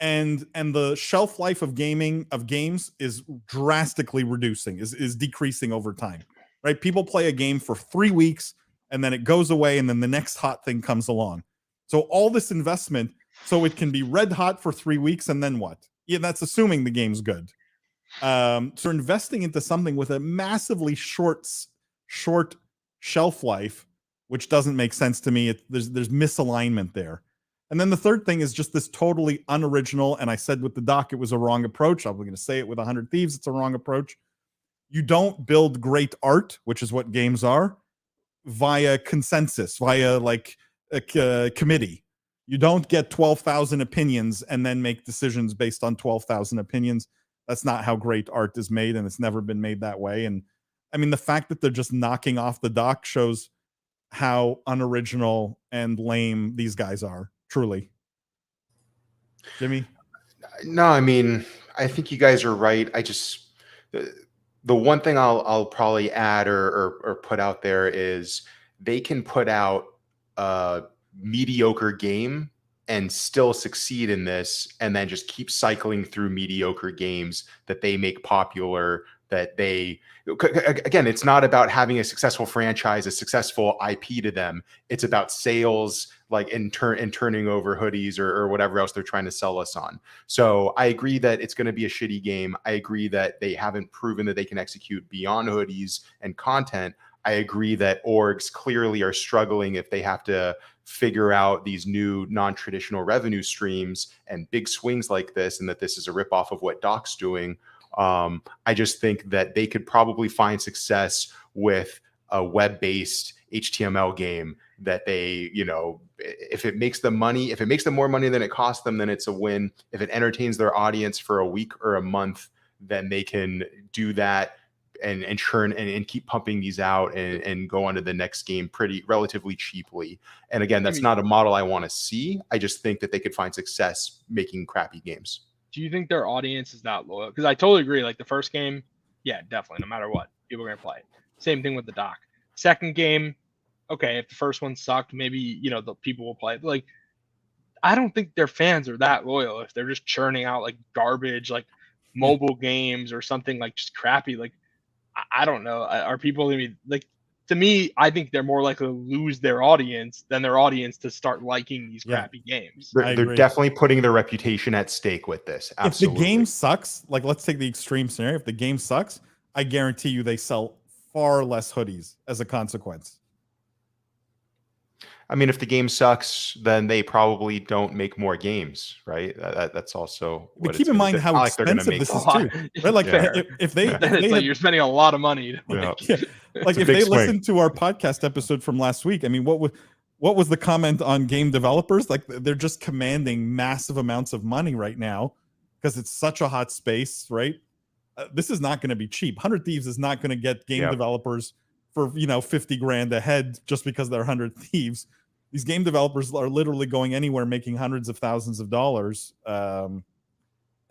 And the shelf life of games is drastically reducing, is decreasing over time, right? People play a game for 3 weeks and then it goes away, and then the next hot thing comes along. So all this investment, so it can be red hot for 3 weeks, and then what? Yeah, that's assuming the game's good. So investing into something with a massively short shelf life, which doesn't make sense to me. There's misalignment there. And then the third thing is just this totally unoriginal, and I said with the doc it was a wrong approach. I'm going to say it with 100 Thieves, it's a wrong approach. You don't build great art, which is what games are, via consensus, via like a committee. You don't get 12,000 opinions and then make decisions based on 12,000 opinions. That's not how great art is made, and it's never been made that way. And I mean, the fact that they're just knocking off the doc shows how unoriginal and lame these guys are, truly. Jimmy?
No, I mean, I think you guys are right. I just, the one thing I'll probably add or put out there is they can put out a mediocre game and still succeed in this, and then just keep cycling through mediocre games that they make popular that they, again, it's not about having a successful franchise, a successful IP to them. It's about sales, like in turning over hoodies or whatever else they're trying to sell us on. So I agree that it's going to be a shitty game. I agree that they haven't proven that they can execute beyond hoodies and content. I agree that orgs clearly are struggling if they have to figure out these new non-traditional revenue streams and big swings like this, and that this is a ripoff of what Doc's doing. I just think that they could probably find success with a web-based HTML game that they, if it makes them money, if it makes them more money than it costs them, then it's a win. If it entertains their audience for a week or a month, then they can do that and churn and keep pumping these out and go on to the next game relatively cheaply. And again, that's not a model I want to see. I just think that they could find success making crappy games.
Do you think their audience is that loyal? Because I totally agree. Like the first game, yeah, definitely, no matter what, people are going to play it. Same thing with the doc. Second game, okay, if the first one sucked, maybe, the people will play it. But like, I don't think their fans are that loyal if they're just churning out like garbage, like mobile games or something like just crappy. Like, I don't know. Are people going to be like, to me, I think they're more likely to lose their audience than their audience to start liking these crappy games.
They're definitely putting their reputation at stake with this. Absolutely.
If the game sucks, like let's take the extreme scenario. If the game sucks, I guarantee you they sell far less hoodies as a consequence.
I mean, if the game sucks, then they probably don't make more games, right? That's also.
But keep in mind how expensive this is too, right? Like if they,
you're spending a lot of money.
Like if they listened to our podcast episode from last week, I mean, what was the comment on game developers? Like they're just commanding massive amounts of money right now because it's such a hot space, right? This is not going to be cheap. 100 Thieves is not going to get game developers for 50 grand a head just because they're 100 Thieves. These game developers are literally going anywhere making hundreds of thousands of dollars. I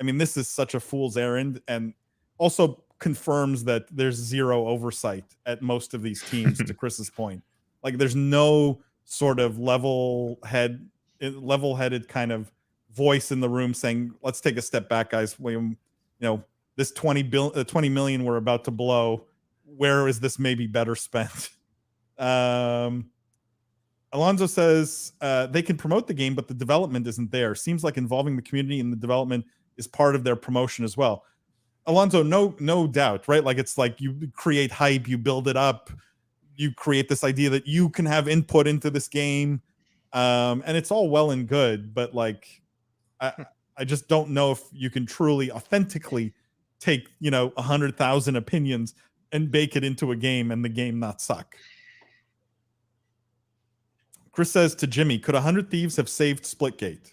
mean, this is such a fool's errand, and also confirms that there's zero oversight at most of these teams. To Chris's point, like there's no sort of level-headed kind of voice in the room saying, "Let's take a step back, guys. This 20 million we're about to blow. Where is this maybe better spent?" Alonzo says they can promote the game, but the development isn't there. Seems like involving the community in the development is part of their promotion as well. Alonzo, no doubt, right? Like it's like you create hype, you build it up, you create this idea that you can have input into this game, and it's all well and good. But like, I just don't know if you can truly, authentically take 100,000 opinions and bake it into a game and the game not suck. Chris says to Jimmy, could 100 Thieves have saved Splitgate?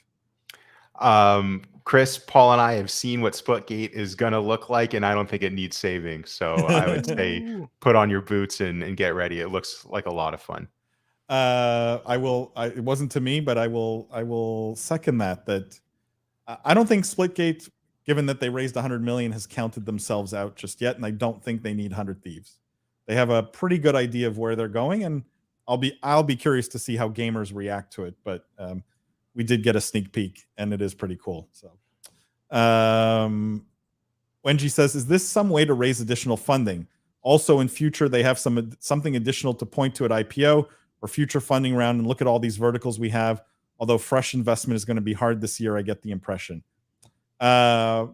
Chris, Paul, and I have seen what Splitgate is going to look like, and I don't think it needs saving. So I would say put on your boots and get ready. It looks like a lot of fun.
It wasn't to me, but I will second that I don't think Splitgate, given that they raised 100 million, has counted themselves out just yet, and I don't think they need 100 Thieves. They have a pretty good idea of where they're going, and I'll be curious to see how gamers react to it. But we did get a sneak peek, and it is pretty cool. So, Wenji says, "Is this some way to raise additional funding? Also, in future, they have something additional to point to at IPO or future funding round, and look at all these verticals we have. Although fresh investment is going to be hard this year, I get the impression." I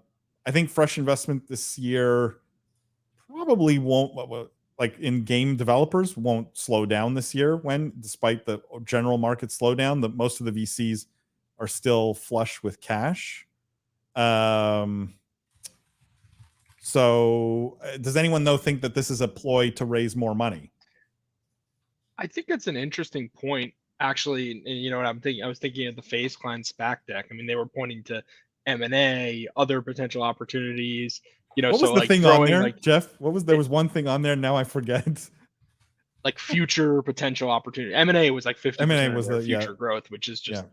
think fresh investment this year probably won't, like in game developers, won't slow down this year, despite the general market slowdown, that most of the VCs are still flush with cash. So does anyone think that this is a ploy to raise more money?
I think it's an interesting point, actually. And you know what I'm thinking? I was thinking of the FaZe Clan SPAC deck. I mean, they were pointing to M&A, other potential opportunities.
What was the thing on there, Jeff? There was one thing on there. Now I forget.
Like future potential opportunity. M&A was like 50% of their future growth, which is just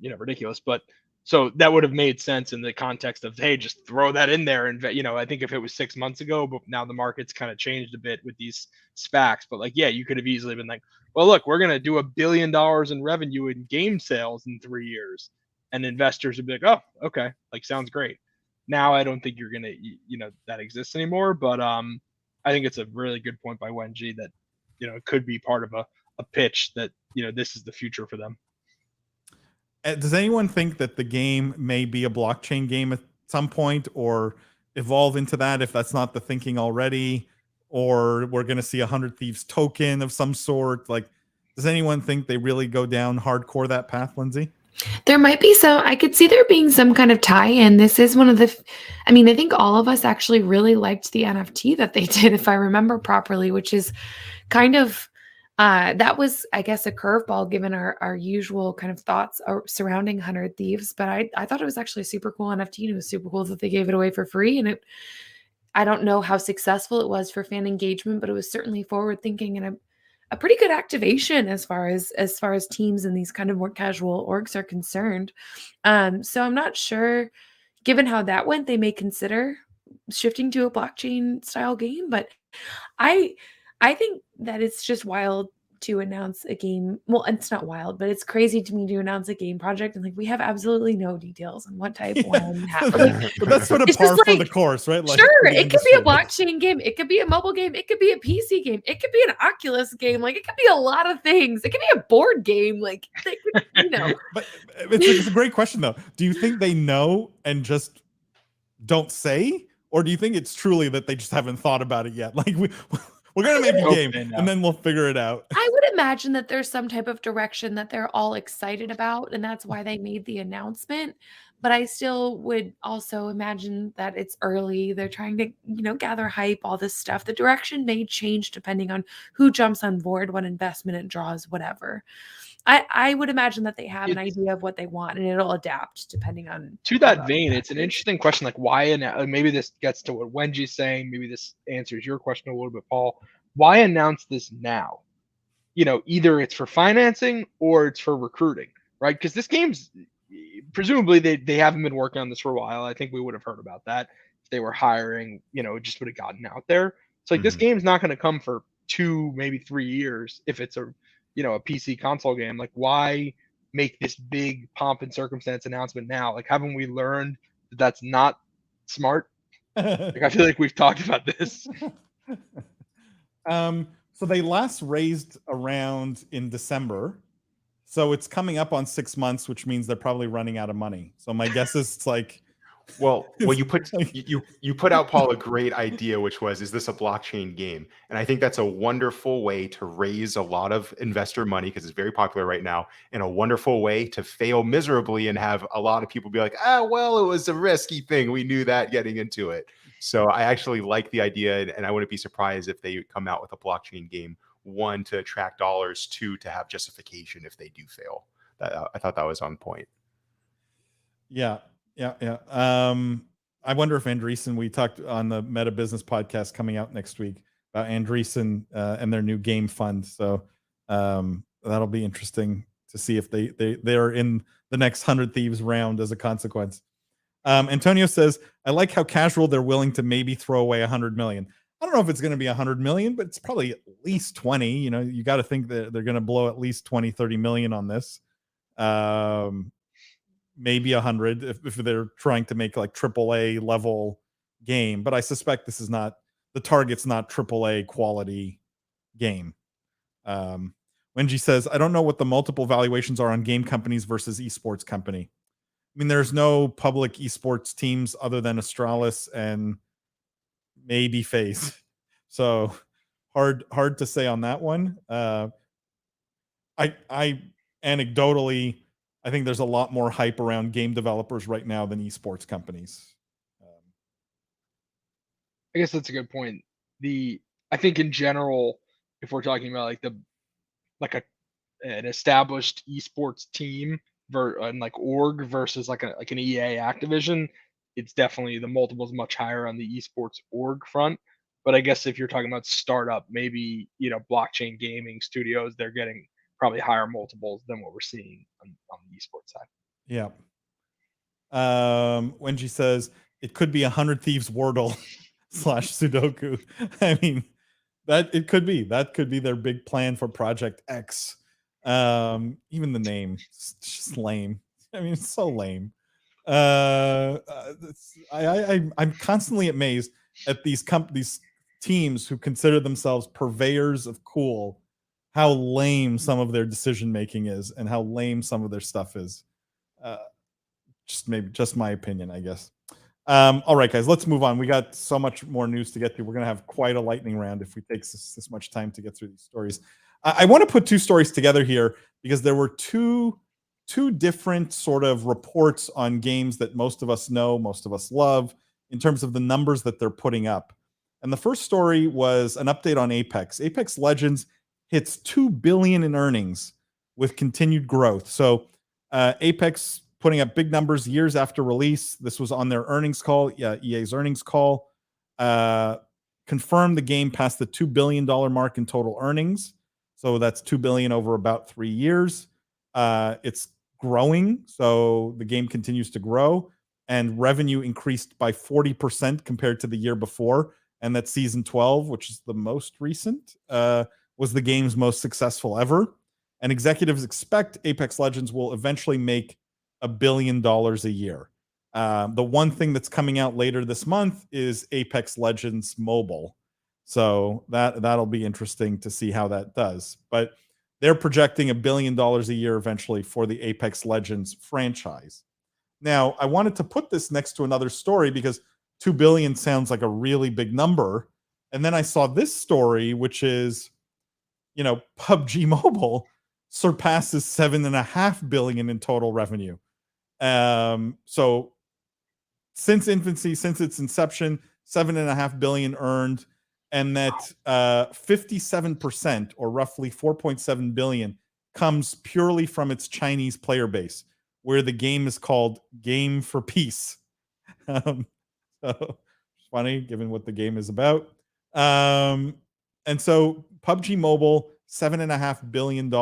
ridiculous. But so that would have made sense in the context of, hey, just throw that in there. And I think if it was 6 months ago, but now the market's kind of changed a bit with these SPACs. But you could have easily been like, well, look, we're gonna do $1 billion in revenue in game sales in 3 years, and investors would be like, oh, okay, sounds great. Now I don't think you're gonna that exists anymore. But I think it's a really good point by Wenji that it could be part of a pitch that this is the future for them.
Does anyone think that the game may be a blockchain game at some point, or evolve into that if that's not the thinking already, or we're going to see 100 Thieves token of some sort? Like, does anyone think they really go down hardcore that path, Lindsay?
There might be I could see there being some kind of tie-in. This is one of the, I mean, I think all of us actually really liked the NFT that they did, if I remember properly, which is kind of, that was, I guess, a curveball given our usual kind of thoughts surrounding 100 Thieves. But I thought it was actually a super cool NFT, and it was super cool that they gave it away for free. And I don't know how successful it was for fan engagement, but it was certainly forward thinking and a pretty good activation as far as teams and these kind of more casual orgs are concerned. So I'm not sure, given how that went, they may consider shifting to a blockchain style game. But I think that it's just wild to announce a game. Well, it's not wild, but it's crazy to me to announce a game project and like we have absolutely no details on what type, when, how. Like,
But that's sort of
it's
par
just
for
like,
the course, right? Like,
sure,
for the
it could be a
industry.
blockchain game. It could be a mobile game. It could be a PC game. It could be an Oculus game. Like, it could be a lot of things. It could be a board game. Like, they could,
But it's a great question, though. Do you think they know and just don't say? Or do you think it's truly that they just haven't thought about it yet? Like, we're going to make a game, and then we'll figure it out.
I would imagine that there's some type of direction that they're all excited about, and that's why they made the announcement. But I still would also imagine that it's early. They're trying to, gather hype, all this stuff. The direction may change depending on who jumps on board, what investment it draws, whatever. I would imagine that they have an idea of what they want, and it'll adapt depending on.
To that vein, it's an interesting question. Like, why? Maybe this gets to what Wenji's saying. Maybe this answers your question a little bit, Paul. Why announce this now? Either it's for financing or it's for recruiting, right? Because this game's presumably they haven't been working on this for a while. I think we would have heard about that if they were hiring. It just would have gotten out there. So like this game's not going to come for 2, maybe 3 years if it's a a PC console game. Like, why make this big pomp and circumstance announcement now? Like, haven't we learned that that's not smart? Like, I feel like we've talked about this.
So they last raised around in December. So it's coming up on 6 months, which means they're probably running out of money. So my guess is it's like,
well, you put out, Paul, a great idea, which was, is this a blockchain game? And I think that's a wonderful way to raise a lot of investor money, because it's very popular right now, and a wonderful way to fail miserably and have a lot of people be like, well, it was a risky thing. We knew that getting into it. So I actually like the idea, and I wouldn't be surprised if they come out with a blockchain game, 1, to attract dollars, 2, to have justification if they do fail. I thought that was on point.
Yeah. I wonder if Andreessen, we talked on the Meta Business podcast coming out next week about Andreessen and their new game fund. So that'll be interesting to see if they're in the next 100 Thieves round as a consequence. Antonio says, I like how casual they're willing to maybe throw away 100 million. I don't know if it's going to be 100 million, but it's probably at least 20. You got to think that they're going to blow at least 20, 30 million on this. Maybe 100 if they're trying to make like AAA level game, but I suspect this is not, the target's not AAA quality game. Wenji says, I don't know what the multiple valuations are on game companies versus esports company. I mean, there's no public esports teams other than Astralis and maybe FaZe. So hard to say on that one. I anecdotally, I think there's a lot more hype around game developers right now than esports companies.
I guess that's a good point. I think in general, if we're talking about like an established esports team and like org versus like an EA Activision, it's definitely the multiples much higher on the esports org front. But I guess if you're talking about startup, maybe blockchain gaming studios, they're getting probably higher multiples than what we're seeing on the esports side.
Yeah. Wenji says it could be 100 Thieves Wordle / Sudoku. I mean, that could be their big plan for Project X. Even the name, it's just lame. I mean, it's so lame. I'm constantly amazed at these teams who consider themselves purveyors of cool, how lame some of their decision making is, and how lame some of their stuff is. Just my opinion, I guess. All right, guys, let's move on. We got so much more news to get through. We're gonna have quite a lightning round if we take this much time to get through these stories. I want to put two stories together here because there were two different sort of reports on games that most of us know, most of us love, in terms of the numbers that they're putting up. And the first story was an update on Apex. Apex Legends hits $2 billion in earnings with continued growth. So Apex putting up big numbers years after release. This was on their earnings call, EA's earnings call. Confirmed the game passed the $2 billion mark in total earnings. So that's $2 billion over about 3 years. It's growing, so the game continues to grow, and revenue increased by 40% compared to the year before. And that season 12, which is the most recent, was the game's most successful ever. And executives expect Apex Legends will eventually make $1 billion a year. The one thing that's coming out later this month is Apex Legends Mobile. So that'll be interesting to see how that does. But they're projecting $1 billion a year eventually for the Apex Legends franchise. Now, I wanted to put this next to another story because $2 billion sounds like a really big number. And then I saw this story, which is, PUBG Mobile surpasses $7.5 billion in total revenue. So since infancy, since its inception, $7.5 billion earned, and that 57%, or roughly 4.7 billion, comes purely from its Chinese player base, where the game is called Game for Peace. So it's funny, given what the game is about. And so PUBG Mobile, $7.5 billion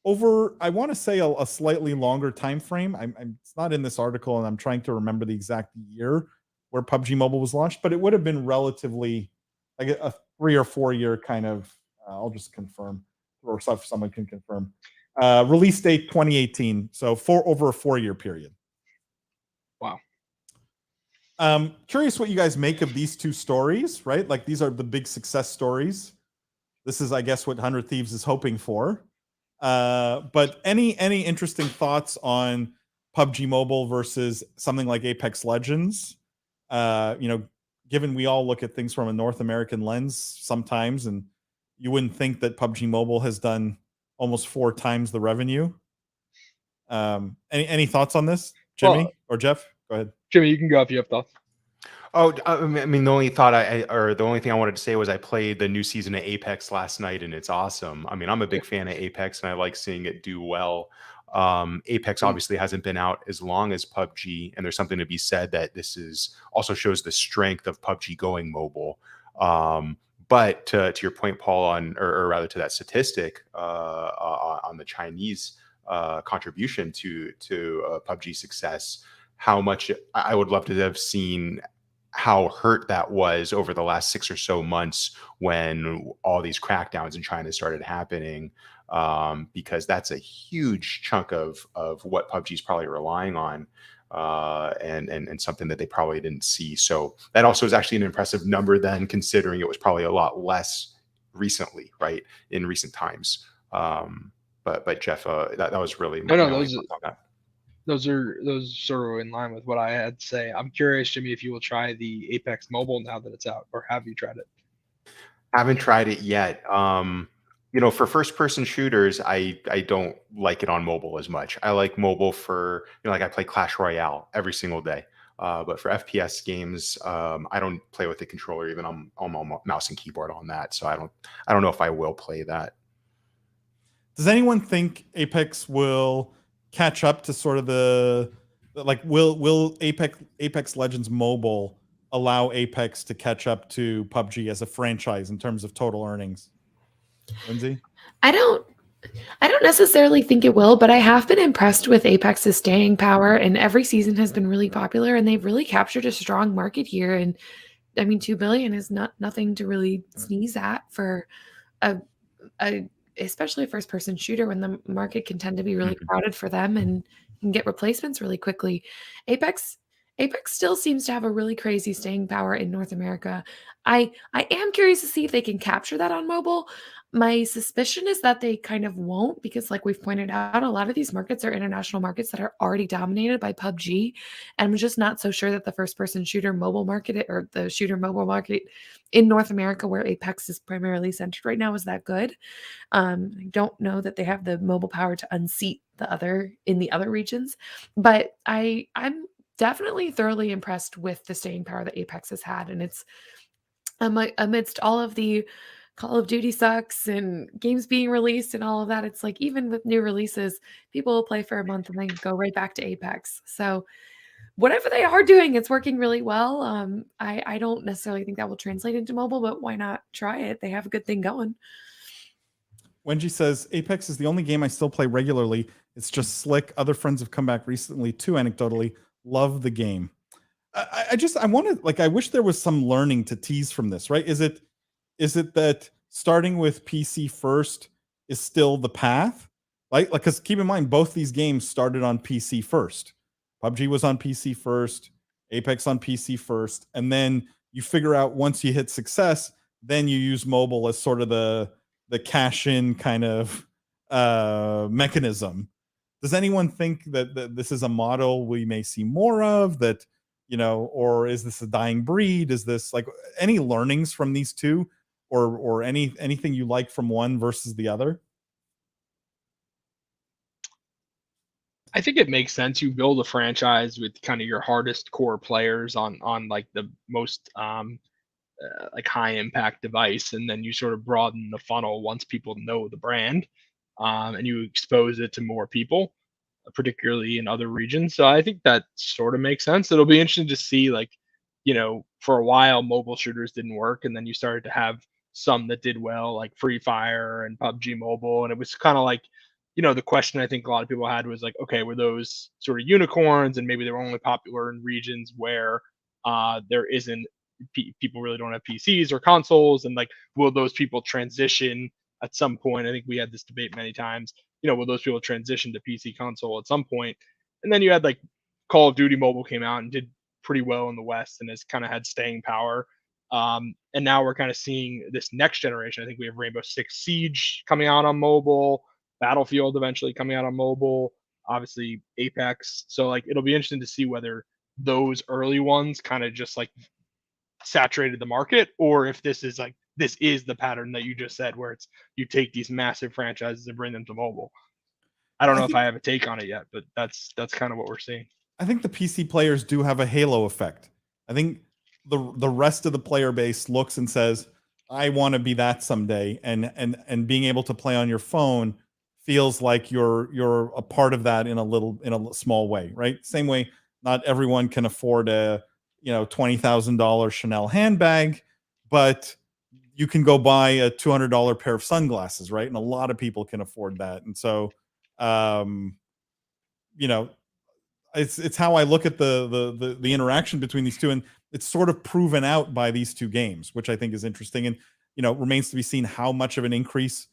over, I want to say, a slightly longer time frame. It's not in this article, and I'm trying to remember the exact year where PUBG Mobile was launched, but it would have been relatively like a 3 or 4 year kind of. I'll just confirm, or if someone can confirm. Release date 2018, so over a 4-year period.
Wow.
Curious what you guys make of these two stories, right? Like, these are the big success stories. This is, I guess, what 100 Thieves is hoping for. But any interesting thoughts on PUBG Mobile versus something like Apex Legends? Given we all look at things from a North American lens sometimes, and you wouldn't think that PUBG Mobile has done almost 4 times the revenue. Any thoughts on this, Jimmy or Jeff? Go ahead.
Jimmy, you can go if you have thoughts.
Oh, I mean, the only thought the only thing I wanted to say was I played the new season of Apex last night, and it's awesome. I mean, I'm a big fan of Apex, and I like seeing it do well. Apex obviously hasn't been out as long as PUBG, and there's something to be said that this is also shows the strength of PUBG going mobile. But to your point, Paul, or rather to that statistic on the Chinese contribution to PUBG success, how much I would love to have seen how hurt that was over the last 6 or so months when all these crackdowns in China started happening, because that's a huge chunk of what PUBG is probably relying on, and something that they probably didn't see. So that also is actually an impressive number then, considering it was probably a lot less recently, right, in recent times. But Jeff, that was really
those are sort of in line with what I had to say. I'm curious, Jimmy, if you will try the Apex Mobile now that it's out, or have you tried it?
Haven't tried it yet. For first-person shooters, I don't like it on mobile as much. I like mobile for, like I play Clash Royale every single day. But for FPS games, I don't play with the controller. Even I'm on mouse and keyboard on that, so I don't know if I will play that.
Does anyone think Apex will catch up to sort of will Apex Legends Mobile allow Apex to catch up to PUBG as a franchise in terms of total earnings? Lindsay?
I don't necessarily think it will, but I have been impressed with Apex's staying power, and every season has been really popular, and they've really captured a strong market here. And I mean, 2 billion is nothing to really sneeze at for a especially a first-person shooter when the market can tend to be really crowded for them. And and get replacements really quickly. Apex still seems to have a really crazy staying power in North America. I am curious to see if they can capture that on mobile. My suspicion is that they kind of won't, because like we've pointed out, a lot of these markets are international markets that are already dominated by PUBG. And I'm just not so sure that the first person shooter mobile market, or the shooter mobile market in North America, where Apex is primarily centered right now, is that good. I don't know that they have the mobile power to unseat the other regions, but I'm definitely thoroughly impressed with the staying power that Apex has had, and it's amidst all of the Call of Duty sucks and games being released and all of that. It's like, even with new releases, people will play for a month and then go right back to Apex. So whatever they are doing, it's working really well. I don't necessarily think that will translate into mobile, but why not try it? They have a good thing going.
Wenji says, Apex is the only game I still play regularly. It's just slick. Other friends have come back recently too, anecdotally. Love the game. I wanted, like, I wish there was some learning to tease from this, right? Is it that starting with PC first is still the path? Like, because keep in mind, both these games started on PC first. PUBG was on PC first, Apex on PC first, and then you figure out, once you hit success, then you use mobile as sort of the cash in kind of mechanism. Does anyone think that this is a model we may see more of, that, or is this a dying breed? Is this, like, any learnings from these two, or anything you like from one versus the other?
I think it makes sense. You build a franchise with kind of your hardest core players on like the most like high impact device, and then you sort of broaden the funnel once people know the brand, and you expose it to more people, particularly in other regions. So I think that sort of makes sense. It'll be interesting to see, like, for a while mobile shooters didn't work, and then you started to have some that did well, like Free Fire and PUBG Mobile, and it was kind of like, the question I think a lot of people had was like, okay, were those sort of unicorns, and maybe they were only popular in regions where there isn't people really don't have PCs or consoles, and like, will those people transition at some point? I think we had this debate many times. Will those people transition to PC console at some point? And then you had, like, Call of Duty Mobile came out and did pretty well in the West and has kind of had staying power. And now we're kind of seeing this next generation. I think we have Rainbow Six Siege coming out on mobile, Battlefield eventually coming out on mobile, obviously Apex. So, like, it'll be interesting to see whether those early ones kind of just like saturated the market, or if this is the pattern that you just said, where it's, you take these massive franchises and bring them to mobile. I don't know if I have a take on it yet, but that's kind of what we're seeing.
I think the PC players do have a halo effect. I think the rest of the player base looks and says, I want to be that someday, and being able to play on your phone feels like you're a part of that in a small way, right? Same way not everyone can afford a $20,000 Chanel handbag, but you can go buy a $200 pair of sunglasses, right? And a lot of people can afford that. And so, it's how I look at the interaction between these two, and it's sort of proven out by these two games, which I think is interesting. And remains to be seen how much of an increase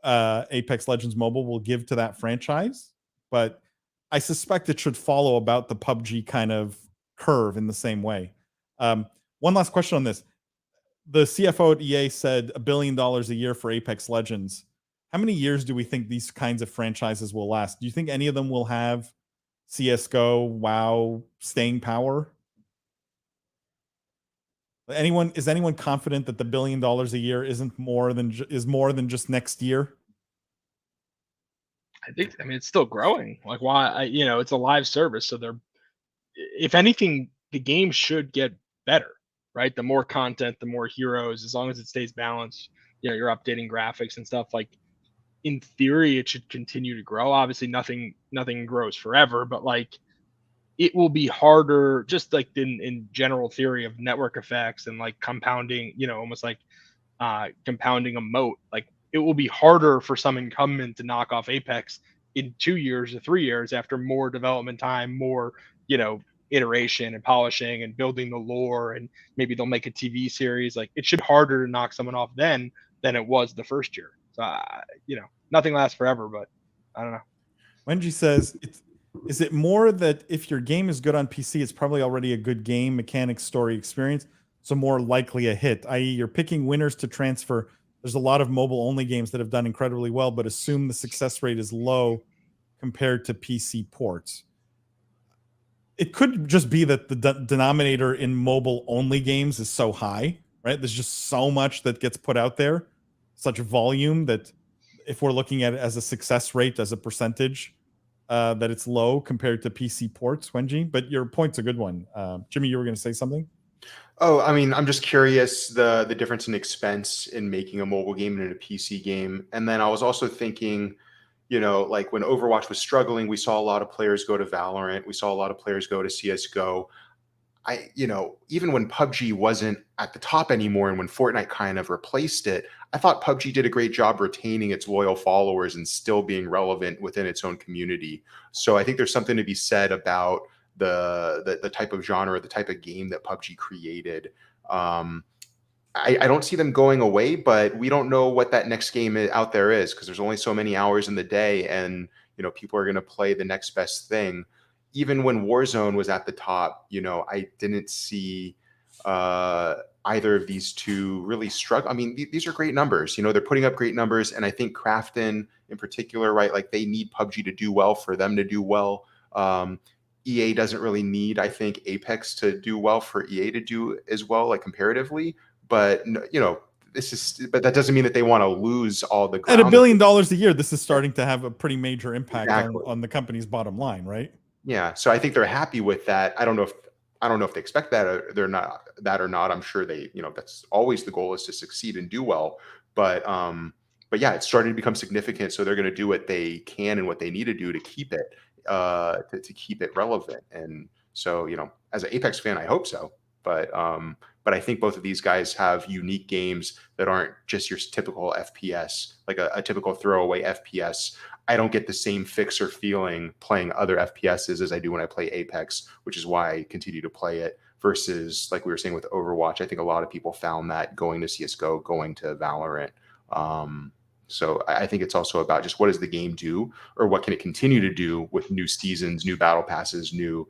Apex Legends Mobile will give to that franchise. But I suspect it should follow about the PUBG kind of curve in the same way. One last question on this. The CFO at EA said $1 billion a year for Apex Legends. How many years do we think these kinds of franchises will last? Do you think any of them will have CSGO, WoW staying power? Is anyone confident that the $1 billion a year is more than just next year?
I mean, it's still growing. Like, why? It's a live service, so if anything, the game should get better, right? The more content, the more heroes, as long as it stays balanced. You're updating graphics and stuff. Like, in theory, it should continue to grow. Obviously, nothing grows forever, but like, it will be harder, just like in general theory of network effects and like compounding, almost like compounding a moat. Like, it will be harder for some incumbent to knock off Apex in 2 years or 3 years after more development time, more, iteration and polishing and building the lore, and maybe they'll make a TV series. Like, it should be harder to knock someone off then than it was the first year. So, nothing lasts forever, but I don't know.
Wenji says Is it more that if your game is good on PC, it's probably already a good game, mechanics, story, experience, so more likely a hit, i.e. you're picking winners to transfer. There's a lot of mobile-only games that have done incredibly well, but assume the success rate is low compared to PC ports. It could just be that the denominator in mobile-only games is so high, right? There's just so much that gets put out there, such volume that if we're looking at it as a success rate, as a percentage, that it's low compared to PC ports, Wenji. But your point's a good one. Jimmy, you were going to say something?
Oh, I mean, I'm just curious the difference in expense in making a mobile game and a PC game. And then I was also thinking, you know, like when Overwatch was struggling, we saw a lot of players go to Valorant. We saw a lot of players go to CSGO. You know, even when PUBG wasn't at the top anymore and when Fortnite kind of replaced it, I thought PUBG did a great job retaining its loyal followers and still being relevant within its own community. So I think there's something to be said about the type of genre, the type of game that PUBG created. I don't see them going away, but we don't know what that next game out there is because there's only so many hours in the day, and you know people are going to play the next best thing. Even when Warzone was at the top, you know, I didn't see either of these two really struggle. I mean, these are great numbers. You know, they're putting up great numbers, and I think Krafton in particular, right? Like they need PUBG to do well for them to do well. EA doesn't really need, I think, Apex to do well for EA to do as well, like comparatively. But you know, but that doesn't mean that they want to lose all the ground.
At $1 billion a year, this is starting to have a pretty major impact
Exactly.
on the company's bottom line, right?
Yeah, so I think they're happy with that. I don't know if they expect that or they're not that or not. I'm sure they, you know, that's always the goal is to succeed and do well. But yeah, it's starting to become significant. So they're going to do what they can and what they need to do to keep it to keep it relevant. And so, you know, as an Apex fan, I hope so. But I think both of these guys have unique games that aren't just your typical FPS, like a typical throwaway FPS. I don't get the same fix or feeling playing other FPSs as I do when I play Apex, which is why I continue to play it versus like we were saying with Overwatch. I think a lot of people found that going to CSGO, going to Valorant. So I think it's also about just what does the game do or what can it continue to do with new seasons, new battle passes, new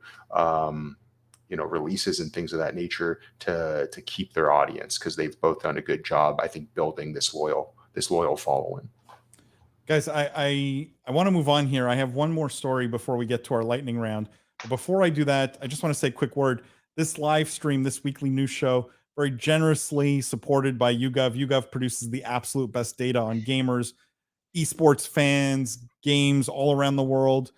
you know, releases and things of that nature to keep their audience because they've both done a good job, I think, building this loyal following.
Guys, I want to move on here. I have one more story before we get to our lightning round. But before I do that, I just want to say a quick word. This live stream, this weekly news show, very generously supported by YouGov. YouGov produces the absolute best data on gamers, esports fans, games all around the world.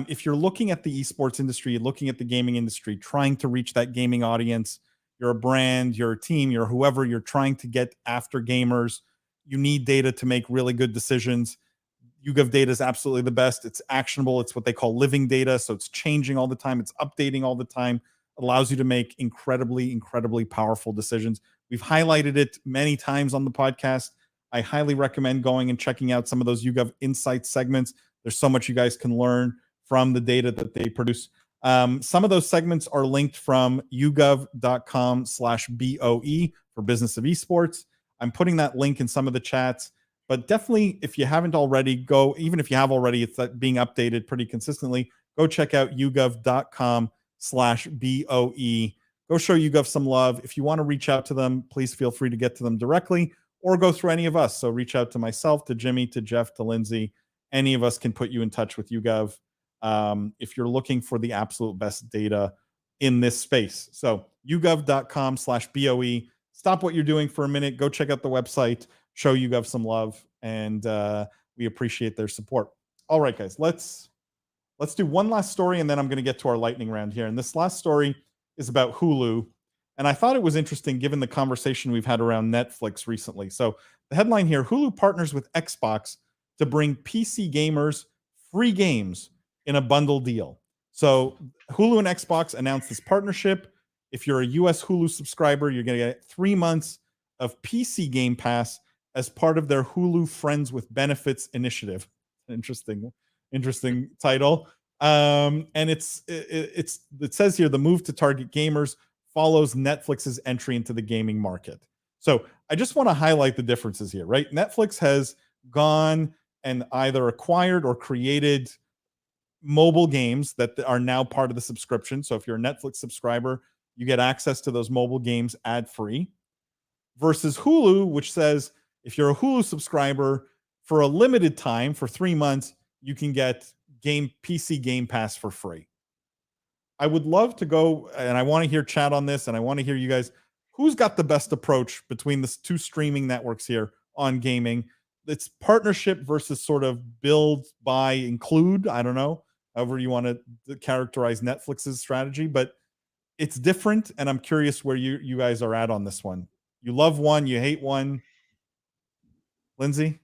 If you're looking at the esports industry, looking at the gaming industry, trying to reach that gaming audience, you're a brand, you're a team, you're whoever, you're trying to get after gamers, you need data to make really good decisions. YouGov data is absolutely the best. It's actionable. It's what they call living data. So it's changing all the time. It's updating all the time. It allows you to make incredibly, incredibly powerful decisions. We've highlighted it many times on the podcast. I highly recommend going and checking out some of those YouGov Insights segments. There's so much you guys can learn from the data that they produce. Some of those segments are linked from yougov.com/BOE for Business of Esports. I'm putting that link in some of the chats. But definitely, if you haven't already, go, even if you have already, it's being updated pretty consistently. Go check out yougov.com/BOE. Go show YouGov some love. If you want to reach out to them, please feel free to get to them directly or go through any of us. So reach out to myself, to Jimmy, to Jeff, to Lindsay. Any of us can put you in touch with YouGov if you're looking for the absolute best data in this space. So yougov.com/BOE. Stop what you're doing for a minute. Go check out the website. Show YouGov some love, and we appreciate their support. All right, guys, let's do one last story, and then I'm going to get to our lightning round here. And this last story is about Hulu, and I thought it was interesting given the conversation we've had around Netflix recently. So the headline here: Hulu partners with Xbox to bring PC gamers free games in a bundle deal. So Hulu and Xbox announced this partnership. If you're a US Hulu subscriber, you're going to get 3 months of PC Game Pass as part of their Hulu Friends with Benefits initiative. Interesting title. And it says here the move to target gamers follows Netflix's entry into the gaming market. So I just want to highlight the differences here, right? Netflix has gone and either acquired or created mobile games that are now part of the subscription. So if you're a Netflix subscriber, you get access to those mobile games ad-free, versus Hulu, which says if you're a Hulu subscriber for a limited time, for 3 months, you can get PC Game Pass for free. I would love to go, and I want to hear chat on this, and I want to hear you guys. Who's got the best approach between the two streaming networks here on gaming? It's partnership versus sort of build, buy, include. I don't know, however you want to characterize Netflix's strategy, but it's different, and I'm curious where you guys are at on this one. You love one, you hate one. Lindsay?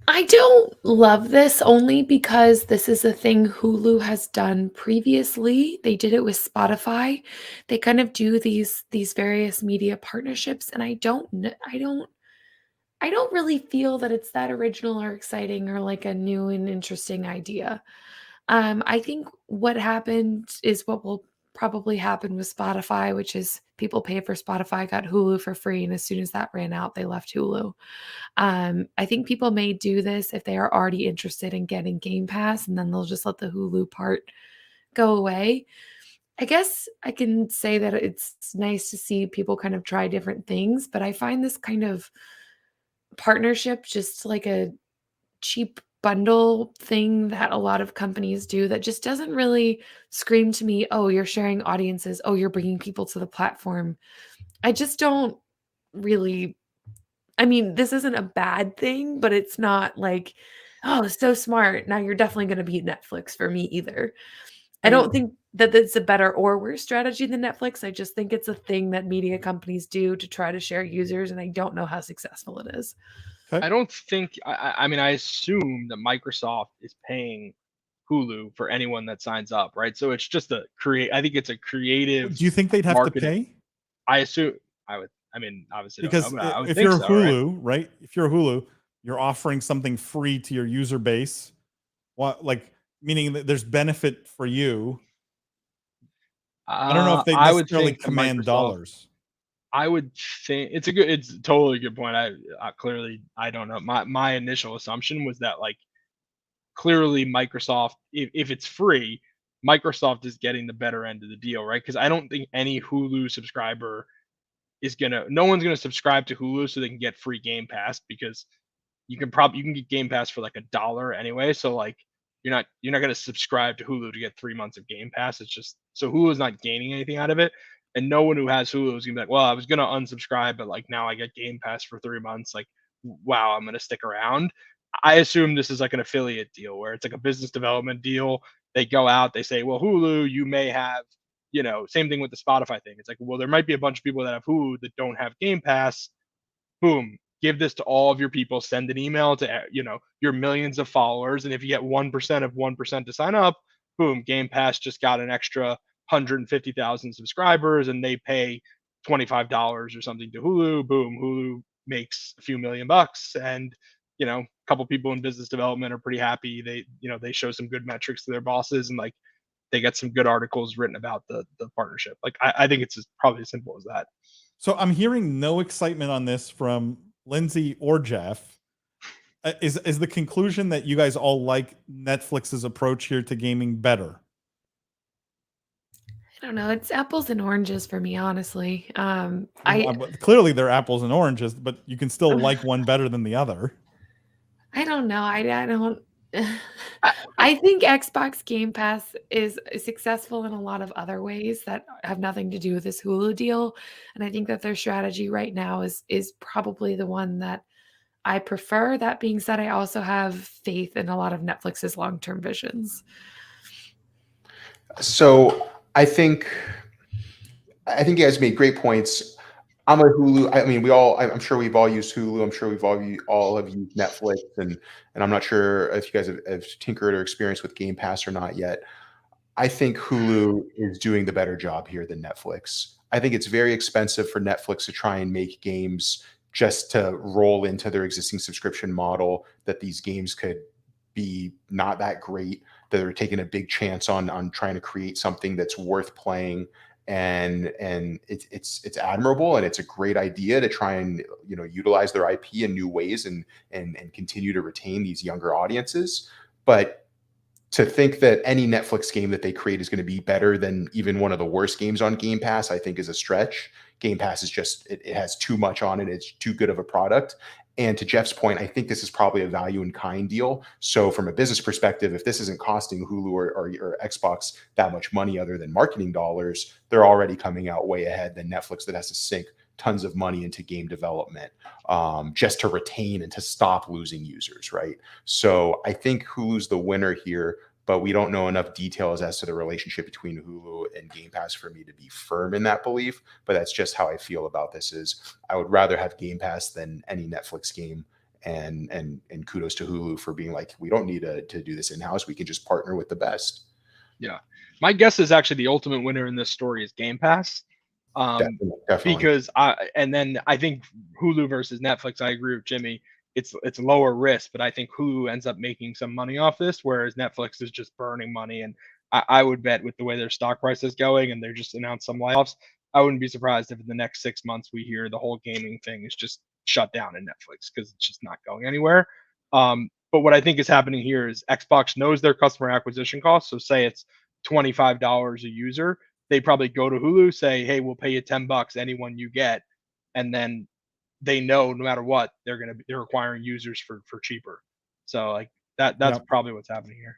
I don't love this only because this is a thing Hulu has done previously. They did it with Spotify. They kind of do these various media partnerships, and I don't really feel that it's that original or exciting or like a new and interesting idea. I think what happened is what will probably happen with Spotify, which is people pay for Spotify, got Hulu for free, and as soon as that ran out, they left Hulu. I think people may do this if they are already interested in getting Game Pass, and then they'll just let the Hulu part go away. I guess I can say that it's nice to see people kind of try different things, but I find this kind of partnership just like a cheap bundle thing that a lot of companies do that just doesn't really scream to me, oh, you're sharing audiences, oh, you're bringing people to the platform. I just don't really, I mean, this isn't a bad thing, but it's not like, oh, so smart. Now you're definitely going to beat Netflix for me either. I don't think that it's a better or worse strategy than Netflix. I just think it's a thing that media companies do to try to share users, and I don't know how successful it is.
I don't think. I mean, I assume that Microsoft is paying Hulu for anyone that signs up, right? So it's just a create. I think it's a creative.
Do you think they'd have
marketing.
to pay?
I assume I would. I mean, obviously,
Because
don't know, but I would
if
think
you're
so,
Hulu, right? If you're Hulu, you're offering something free to your user base. What, like, meaning that there's benefit for you. I don't know if they
I would
necessarily
think that
command
Microsoft.
dollars.
I would think it's a totally good point. I clearly I don't know. My initial assumption was that like clearly Microsoft, if it's free, Microsoft is getting the better end of the deal, right? Because I don't think any Hulu subscriber no one's gonna subscribe to Hulu so they can get free Game Pass, because you can get Game Pass for like $1 anyway. So like you're not gonna subscribe to Hulu to get 3 months of Game Pass. It's just so Hulu's not gaining anything out of it. And no one who has Hulu is gonna be like, well, I was gonna unsubscribe, but like now I get Game Pass for 3 months. Like, wow, I'm gonna stick around. I assume this is like an affiliate deal where it's like a business development deal. They go out, they say, well, Hulu, you may have, same thing with the Spotify thing. It's like, well, there might be a bunch of people that have Hulu that don't have Game Pass. Boom, give this to all of your people. Send an email to your millions of followers, and if you get 1% of 1% to sign up, boom, Game Pass just got an extra 150,000 subscribers, and they pay $25 or something to Hulu. Boom, Hulu makes a few million bucks, and a couple people in business development are pretty happy. They show some good metrics to their bosses, and like they get some good articles written about the partnership. Like I think it's probably as simple as that.
So I'm hearing no excitement on this from Lindsay or Jeff. Is the conclusion that you guys all like Netflix's approach here to gaming better?
I don't know. It's apples and oranges for me, honestly.
Clearly they're apples and oranges, but you can still like one better than the other.
I don't know. I don't. I think Xbox Game Pass is successful in a lot of other ways that have nothing to do with this Hulu deal, and I think that their strategy right now is probably the one that I prefer. That being said, I also have faith in a lot of Netflix's long-term visions.
So I think you guys made great points. I'm a Hulu. I mean, I'm sure we've all used Hulu. I'm sure we've all have used Netflix, and I'm not sure if you guys have tinkered or experienced with Game Pass or not yet. I think Hulu is doing the better job here than Netflix. I think it's very expensive for Netflix to try and make games just to roll into their existing subscription model, that these games could be not that great, that they're taking a big chance on trying to create something that's worth playing. And it's admirable, and it's a great idea to try and utilize their IP in new ways and continue to retain these younger audiences. But to think that any Netflix game that they create is going to be better than even one of the worst games on Game Pass, I think is a stretch. Game Pass is just, it has too much on it. It's too good of a product. And to Jeff's point, I think this is probably a value in kind deal. So from a business perspective, if this isn't costing Hulu or Xbox that much money other than marketing dollars, they're already coming out way ahead than Netflix that has to sink tons of money into game development just to retain and to stop losing users, right? So I think Hulu's the winner here, but we don't know enough details as to the relationship between Hulu and Game Pass for me to be firm in that belief. But that's just how I feel about this. Is I would rather have Game Pass than any Netflix game. And kudos to Hulu for being like, we don't need to do this in-house. We can just partner with the best.
Yeah. My guess is actually the ultimate winner in this story is Game Pass.
Definitely.
Because I think Hulu versus Netflix, I agree with Jimmy. It's lower risk, but I think Hulu ends up making some money off this, whereas Netflix is just burning money. And I would bet with the way their stock price is going, and they're just announced some layoffs, I wouldn't be surprised if in the next 6 months we hear the whole gaming thing is just shut down in Netflix because it's just not going anywhere. But what I think is happening here is Xbox knows their customer acquisition costs. So say it's $25 a user, they probably go to Hulu, say, hey, we'll pay you $10 anyone you get, and then they know no matter what they're acquiring users for cheaper. So like that's probably what's happening here.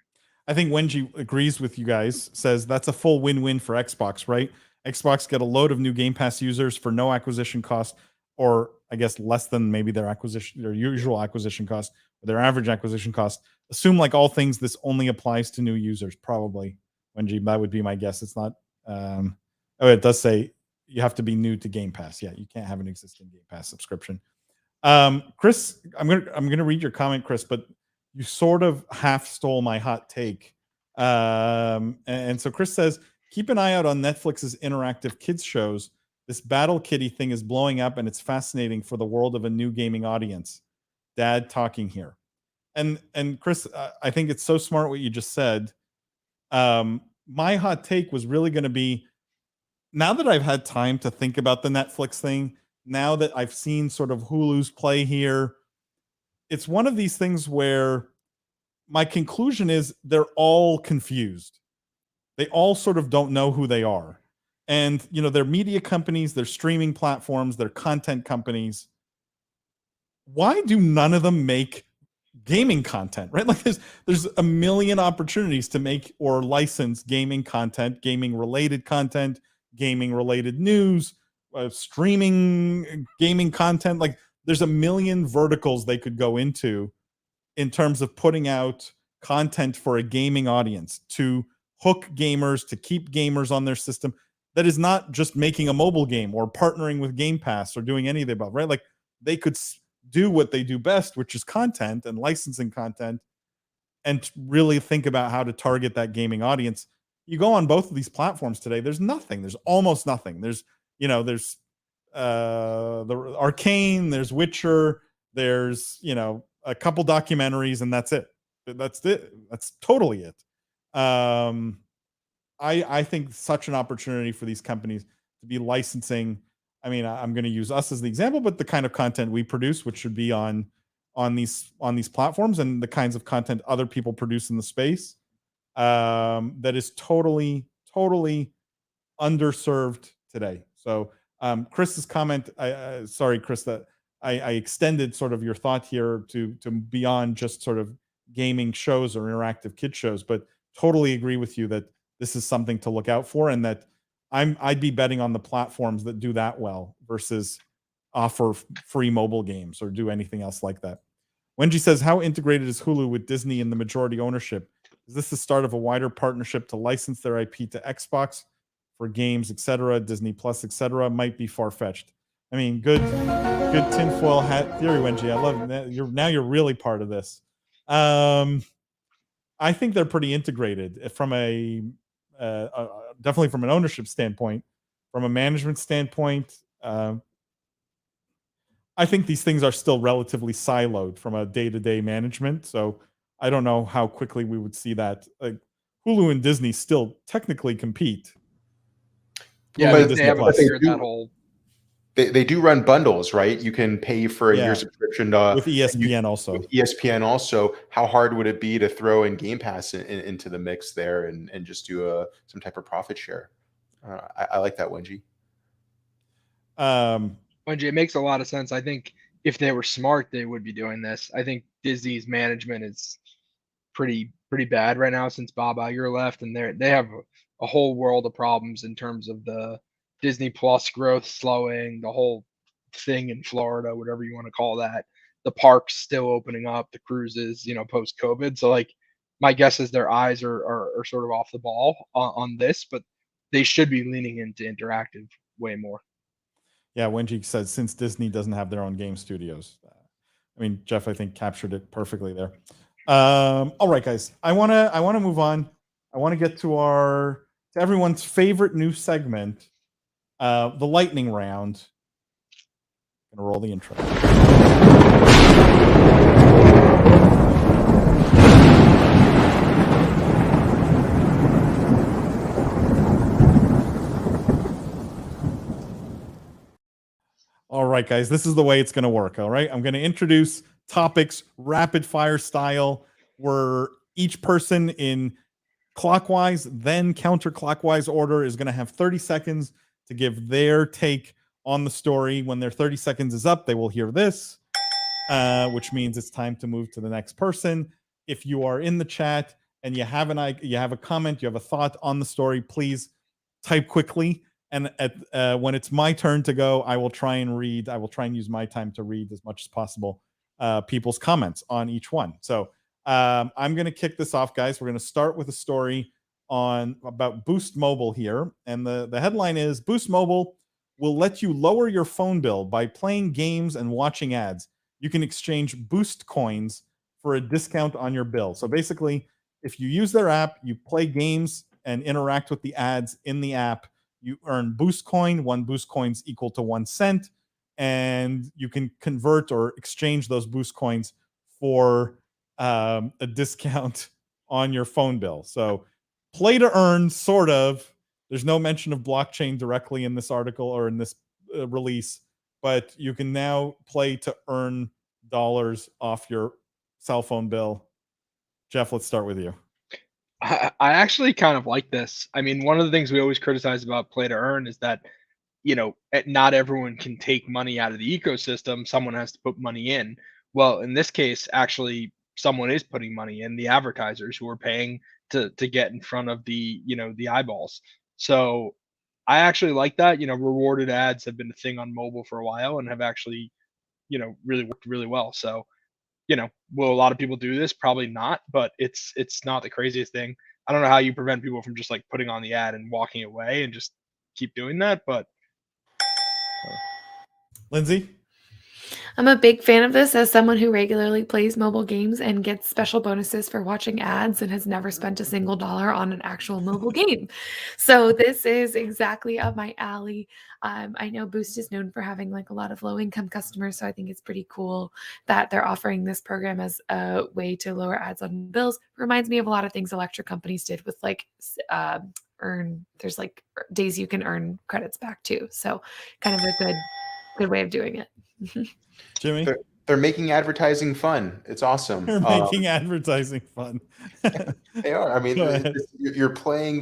I think Wenji agrees with you guys, says that's a full win-win for Xbox, right? Xbox get a load of new Game Pass users for no acquisition cost, or I guess less than maybe their usual acquisition cost, or their average acquisition cost. Assume like all things, this only applies to new users, probably. Wenji, that would be my guess. It's not. Oh, it does say you have to be new to Game Pass. Yeah, you can't have an existing Game Pass subscription. Chris, I'm gonna read your comment, Chris, but you sort of half stole my hot take. And so Chris says, keep an eye out on Netflix's interactive kids shows. This Battle Kitty thing is blowing up, and it's fascinating for the world of a new gaming audience. Dad talking here. And Chris, I think it's so smart what you just said. My hot take was really going to be, now that I've had time to think about the Netflix thing, now that I've seen sort of Hulu's play here, it's one of these things where my conclusion is they're all confused. They all sort of don't know who they are. And, you know, they're media companies, they're streaming platforms, they're content companies. Why do none of them make gaming content, right? Like there's a million opportunities to make or license gaming content, gaming related content, gaming related news, streaming gaming content. Like there's a million verticals they could go into in terms of putting out content for a gaming audience to hook gamers, to keep gamers on their system. That is not just making a mobile game or partnering with Game Pass or doing any of the above, right? Like they could do what they do best, which is content and licensing content, and really think about how to target that gaming audience. You go on both of these platforms today, there's nothing. There's almost nothing. There's the Arcane, there's Witcher, there's, a couple documentaries, and that's it. That's totally it. I think such an opportunity for these companies to be licensing. I mean, I'm going to use us as the example, but the kind of content we produce, which should be on these platforms, and the kinds of content other people produce in the space, that is totally underserved today. So Chris's comment, sorry, Chris, that I extended sort of your thought here to beyond just sort of gaming shows or interactive kid shows, but totally agree with you that this is something to look out for, and that I'd be betting on the platforms that do that well versus offer free mobile games or do anything else like that. Wenji says, how integrated is Hulu with Disney in the majority ownership? Is this the start of a wider partnership to license their IP to Xbox for games, etc., Disney Plus, etc.? Might be far-fetched. I mean, good tinfoil hat theory, Wenji. I love that. You're really part of this. I think they're pretty integrated from definitely from an ownership standpoint, from a management standpoint. I think these things are still relatively siloed from a day-to-day management. So I don't know how quickly we would see that. Like Hulu and Disney still technically compete.
Yeah,
But
they haven't figured that whole.
They do run bundles, right? You can pay for a year subscription
with ESPN also.
With ESPN also. How hard would it be to throw in Game Pass into the mix there and just do some type of profit share? I like that, Wenji.
Wenji, it makes a lot of sense. I think if they were smart, they would be doing this. I think Disney's management is pretty bad right now since Bob Iger left, and they have a whole world of problems in terms of the Disney Plus growth slowing, the whole thing in Florida, whatever you want to call that, the parks still opening up, the cruises, post COVID. So like my guess is their eyes are sort of off the ball on this, but they should be leaning into interactive way more.
Yeah, Wenji said since Disney doesn't have their own game studios. I mean, Jeff, I think captured it perfectly there. All right, guys, I wanna move on. I want to get to everyone's favorite new segment, the lightning round. I'm gonna roll the intro. All right, guys, this is the way it's going to work. All right, I'm going to introduce topics rapid fire style, where each person in clockwise, then counterclockwise order is going to have 30 seconds to give their take on the story. When their 30 seconds is up, they will hear this, which means it's time to move to the next person. If you are in the chat and you have a comment, you have a thought on the story, please type quickly. And when it's my turn to go, I will try and use my time to read as much as possible people's comments on each one. So I'm going to kick this off, guys. We're going to start with a story about Boost Mobile here. And the headline is, Boost Mobile will let you lower your phone bill by playing games and watching ads. You can exchange Boost coins for a discount on your bill. So basically, if you use their app, you play games and interact with the ads in the app, you earn Boost Coin. 1 Boost Coin's equal to 1 cent. And you can convert or exchange those Boost Coins for a discount on your phone bill. So play to earn, sort of. There's no mention of blockchain directly in this article or in this release, but you can now play to earn dollars off your cell phone bill. Jeff, let's start with you.
I actually kind of like this. I mean, one of the things we always criticize about play to earn is that, not everyone can take money out of the ecosystem. Someone has to put money in. Well, in this case, actually, someone is putting money in, the advertisers who are paying to get in front of the eyeballs. So I actually like that. Rewarded ads have been a thing on mobile for a while and have actually, really worked really well. So, will a lot of people do this? Probably not, but it's not the craziest thing. I don't know how you prevent people from just like putting on the ad and walking away and just keep doing that, but
Lindsay?
I'm a big fan of this as someone who regularly plays mobile games and gets special bonuses for watching ads and has never spent a single dollar on an actual mobile game. So this is exactly up my alley. I know Boost is known for having like a lot of low-income customers, so I think it's pretty cool that they're offering this program as a way to lower ads on bills. Reminds me of a lot of things electric companies did with like there's like days you can earn credits back too. So kind of a good way of doing it.
Jimmy?
They're making advertising fun. It's awesome.
They're making advertising fun.
They are. I mean, you're playing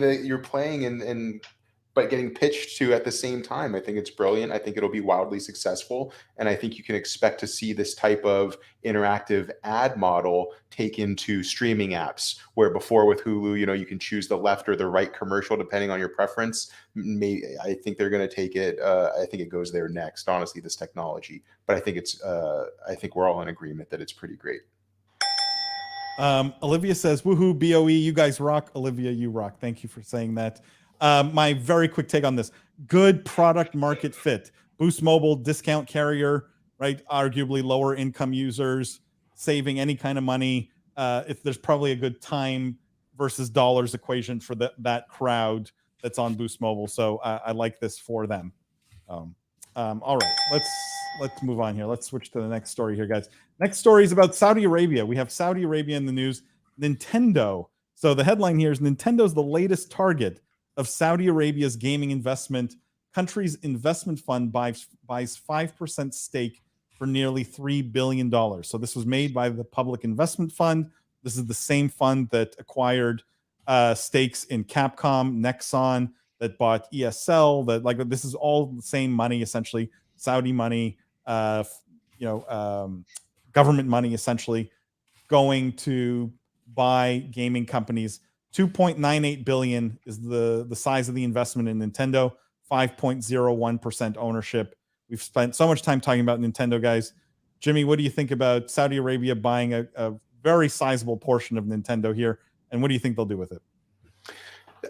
but getting pitched to at the same time. I think it's brilliant. I think it'll be wildly successful. And I think you can expect to see this type of interactive ad model take into streaming apps, where before with Hulu, you can choose the left or the right commercial depending on your preference. I think they're going to take it. I think it goes there next, honestly, this technology. But I think I think we're all in agreement that it's pretty great.
Olivia says, woohoo, BOE, you guys rock. Olivia, you rock. Thank you for saying that. My very quick take on this. Good product market fit. Boost Mobile, discount carrier, right? Arguably lower income users, saving any kind of money. If there's probably a good time versus dollars equation for that crowd that's on Boost Mobile. So I like this for them. All right, let's move on here. Let's switch to the next story here, guys. Next story is about Saudi Arabia. We have Saudi Arabia in the news. Nintendo. So the headline here is Nintendo's the latest target of Saudi Arabia's gaming investment country's investment fund buys 5% stake for nearly $3 billion. So this was made by the Public Investment Fund. This is the same fund that acquired stakes in Capcom, Nexon, that bought ESL. That like this is all the same money, essentially Saudi money, government money, essentially going to buy gaming companies. 2.98 billion is the size of the investment in Nintendo. 5.01% ownership. We've spent so much time talking about Nintendo, guys. Jimmy, what do you think about Saudi Arabia buying a very sizable portion of Nintendo here? And what do you think they'll do with it?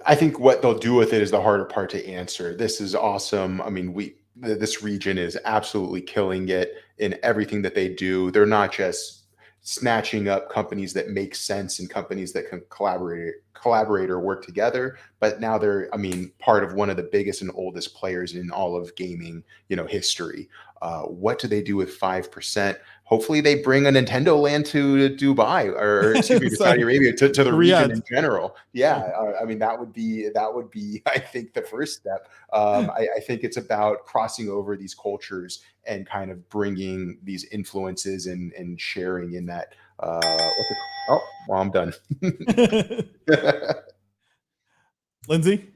I think what they'll do with it is the harder part to answer. This is awesome. I mean, this region is absolutely killing it in everything that they do. They're not just snatching up companies that make sense and companies that can collaborate or work together, but now they're, I mean, part of one of the biggest and oldest players in all of gaming, history. What do they do with 5%? Hopefully they bring a Nintendo land to Dubai, or excuse me, to Saudi Arabia, to the region in general. Yeah, I mean, that would be, I think, the first step. I think it's about crossing over these cultures and kind of bringing these influences and sharing in that. Well, I'm done.
Lindsay?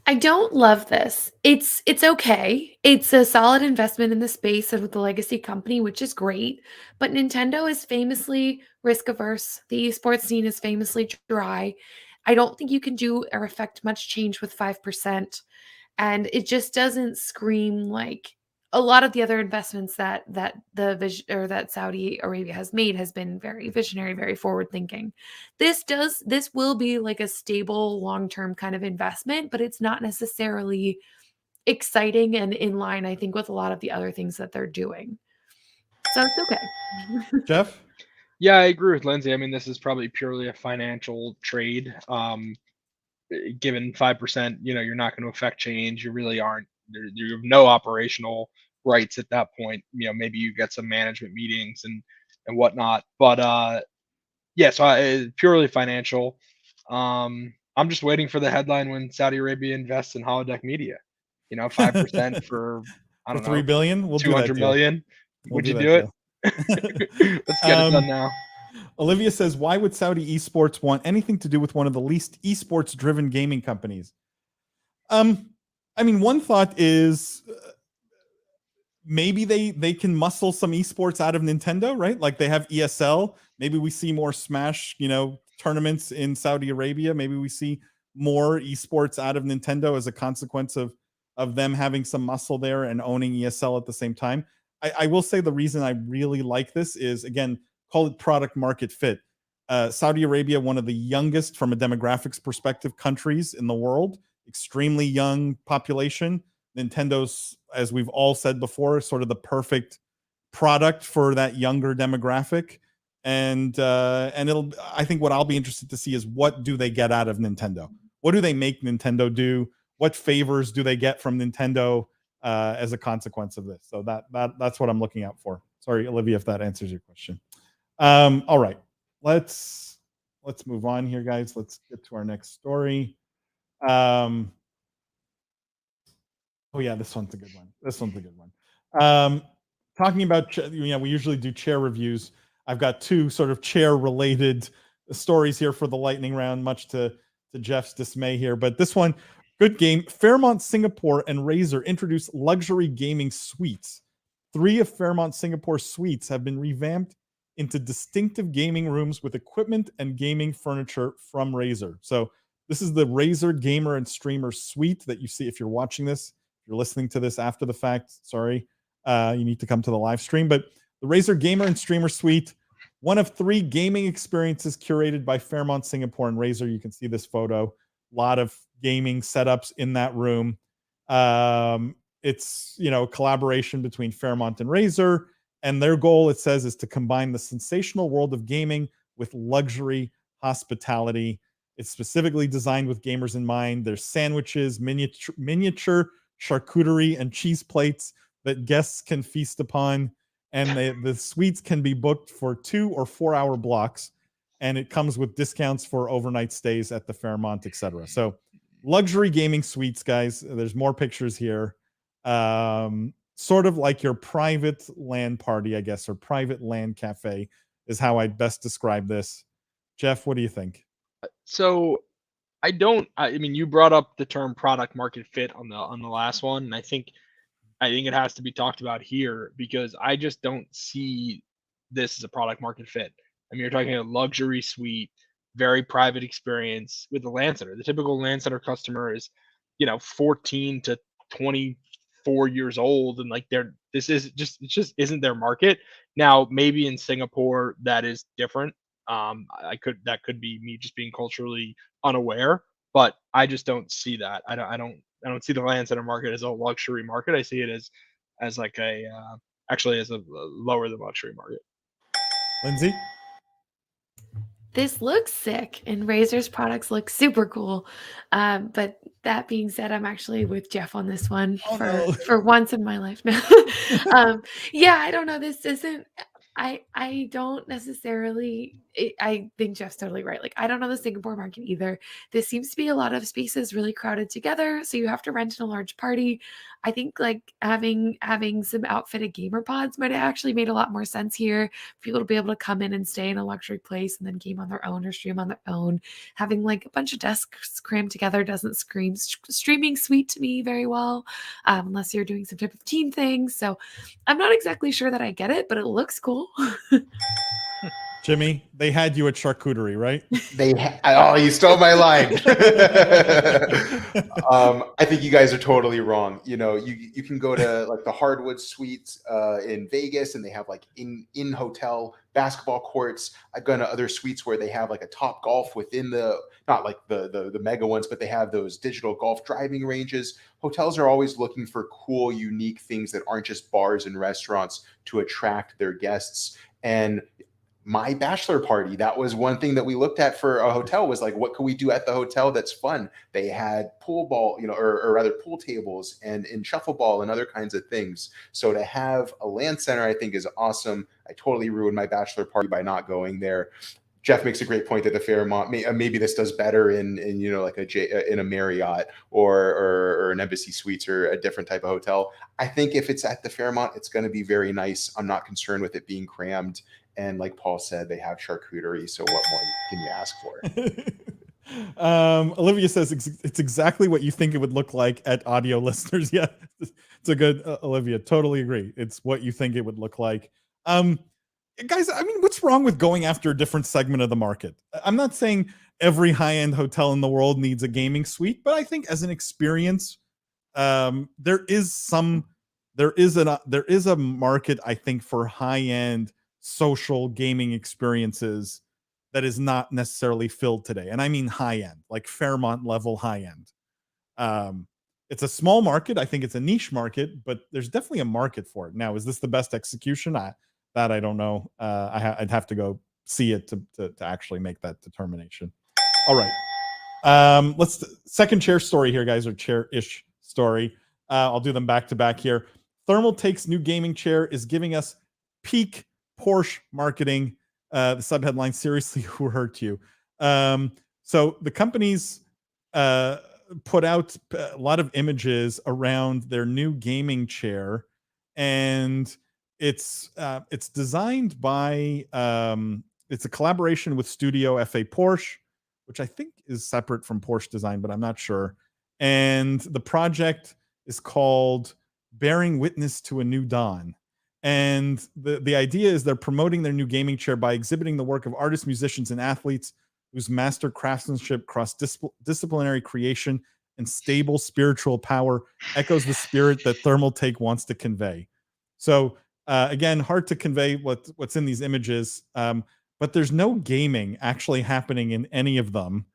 I don't love this. It's okay. It's a solid investment in the space and with the legacy company, which is great. But Nintendo is famously risk averse. The esports scene is famously dry. I don't think you can do or affect much change with 5%. And it just doesn't scream like a lot of the other investments that Saudi Arabia has made has been very visionary, very forward thinking. This will be like a stable long-term kind of investment, but it's not necessarily exciting and in line, I think, with a lot of the other things that they're doing. So it's okay.
Jeff?
Yeah, I agree with Lindsay. I mean, this is probably purely a financial trade. Given 5%, you're not going to affect change. You really aren't. You have no operational rights at that point. Maybe you get some management meetings and whatnot. But yeah, so purely financial. I'm just waiting for the headline when Saudi Arabia invests in holodeck media. 5% for I don't know,
$3 billion. We'll
200 million. Would you do it? Let's get it done now.
Olivia says, why would Saudi Esports want anything to do with one of the least esports-driven gaming companies? I mean, one thought is maybe they can muscle some esports out of Nintendo, right? Like they have ESL. Maybe we see more Smash, tournaments in Saudi Arabia. Maybe we see more esports out of Nintendo as a consequence of them having some muscle there and owning ESL at the same time. I will say the reason I really like this is, again, call it product market fit. Saudi Arabia, one of the youngest from a demographics perspective countries in the world, extremely young population. Nintendo's, as we've all said before, sort of the perfect product for that younger demographic. And I think what I'll be interested to see is what do they get out of Nintendo? What do they make Nintendo do? What favors do they get from Nintendo as a consequence of this? So that's what I'm looking out for. Sorry, Olivia, if that answers your question. All right, let's move on here, guys. Let's get to our next story. Oh yeah, this one's a good one. Talking about, we usually do chair reviews. I've got two sort of chair related stories here for the lightning round, much to Jeff's dismay here. But this one, good game. Fairmont Singapore and RAZER introduced luxury gaming suites. 3 of Fairmont Singapore's suites have been revamped into distinctive gaming rooms with equipment and gaming furniture from RAZER. So this is the RAZER Gamer and Streamer Suite that you see if you're watching this. If you're listening to this after the fact, sorry, you need to come to the live stream. But the RAZER Gamer and Streamer Suite, one of 3 gaming experiences curated by Fairmont Singapore and RAZER. You can see this photo. A lot of gaming setups in that room. It's, collaboration between Fairmont and RAZER. And their goal, it says, is to combine the sensational world of gaming with luxury hospitality. It's specifically designed with gamers in mind. There's sandwiches, miniature charcuterie, and cheese plates that guests can feast upon. And the suites can be booked for 2 or 4 hour blocks. And it comes with discounts for overnight stays at the Fairmont, etc. So luxury gaming suites, guys. There's more pictures here. Sort of like your private LAN party, I guess, or private LAN cafe is how I'd best describe this. Jeff, what do you think?
So I mean, you brought up the term product market fit on the last one, and I think it has to be talked about here because I just don't see this as a product market fit. I mean, you're talking a luxury suite, very private experience with the LAN center. The typical LAN center customer is, 14 to 24 years old, and like it just isn't their market. Now, maybe in Singapore that is different. That could be me just being culturally unaware, but I just don't see that. I don't see the LAN center market as a luxury market. I see it as like actually as a lower than luxury market.
Lindsay?
This looks sick, and RAZER's products look super cool. But that being said, I'm actually with Jeff on this one for once in my life now. Yeah, I don't know. This isn't. I don't necessarily. I think Jeff's totally right. Like, I don't know the Singapore market either. This seems to be a lot of spaces really crowded together, so you have to rent in a large party. I think like having some outfitted gamer pods might have actually made a lot more sense here. For people to be able to come in and stay in a luxury place and then game on their own or stream on their own. Having like a bunch of desks crammed together doesn't scream streaming suite to me very well, unless you're doing some type of team thing. So I'm not exactly sure that I get it, but it looks cool.
Jimmy, they had you at charcuterie, right?
Oh, you stole my line. I think you guys are totally wrong. You can go to like the Hardwood Suites in Vegas, and they have like in hotel basketball courts. I've gone to other suites where they have like a Top Golf within not like the mega ones, but they have those digital golf driving ranges. Hotels are always looking for cool, unique things that aren't just bars and restaurants to attract their guests. And my bachelor party, that was one thing that we looked at for a hotel, was like, what can we do at the hotel that's fun? They had pool ball, or rather pool tables and shuffleball and other kinds of things. So to have a LAN center, I think is awesome. I totally ruined my bachelor party by not going there. Jeff makes a great point that the Fairmont, maybe this does better in like in a Marriott or an Embassy Suites or a different type of hotel. I think if it's at the Fairmont, it's going to be very nice. I'm not concerned with it being crammed. And like Paul said, they have charcuterie. So what more can you ask for?
Olivia says it's exactly what you think it would look like at audio listeners. Yeah, it's a good Olivia. Totally agree. It's what you think it would look like. Guys, I mean, what's wrong with going after a different segment of the market? I'm not saying every high-end hotel in the world needs a gaming suite, but I think as an experience, there is a market, I think, for high-end social gaming experiences that is not necessarily filled today. And I mean high-end, like Fairmont level high-end. It's a small market. I think it's a niche market, but there's definitely a market for it. Now, is this the best execution? That I don't know. I'd have to go see it to actually make that determination. All right. Let's second chair story here, guys, or chair-ish story. I'll do them back to back here. ThermalTake's new gaming chair is giving us peak Porsche marketing. The subheadline, seriously, who hurt you? So the companies put out a lot of images around their new gaming chair, and it's designed by it's a collaboration with Studio FA Porsche, which I think is separate from Porsche Design, but I'm not sure. And the project is called Bearing Witness to a New Dawn. And the idea is they're promoting their new gaming chair by exhibiting the work of artists, musicians, and athletes whose master craftsmanship, cross-disciplinary creation, and stable spiritual power echoes the spirit that ThermalTake wants to convey. So again, hard to convey what's in these images, but there's no gaming actually happening in any of them.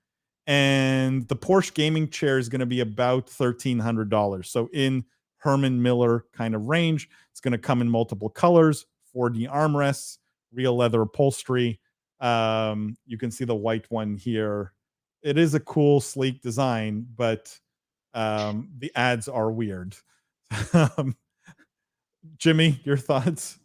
And the Porsche gaming chair is going to be about $1,300. So in Herman Miller kind of range. It's going to come in multiple colors, 4D armrests, real leather upholstery. You can see the white one here. It is a cool, sleek design, but the ads are weird. Jimmy, your thoughts?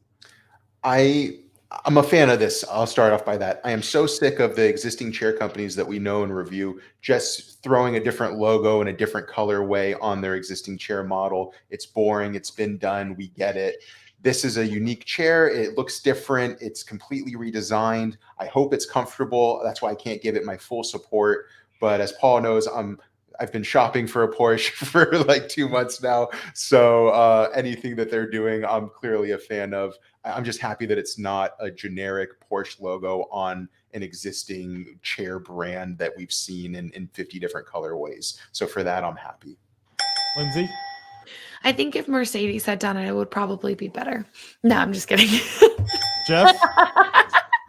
I I'm a fan of this. I'll start off by that. I am so sick of the existing chair companies that we know and review just throwing a different logo and a different colorway on their existing chair model. It's boring. It's been done. We get it. This is a unique chair. It looks different. It's completely redesigned. I hope it's comfortable. That's why I can't give it my full support. But as Paul knows, I've been shopping for a Porsche for like 2 months now. So anything that they're doing, I'm clearly a fan of. I'm just happy that it's not a generic Porsche logo on an existing chair brand that we've seen in 50 different colorways. So for that, I'm happy.
Lindsay?
I think if Mercedes had done it, it would probably be better. No, I'm just kidding.
Jeff?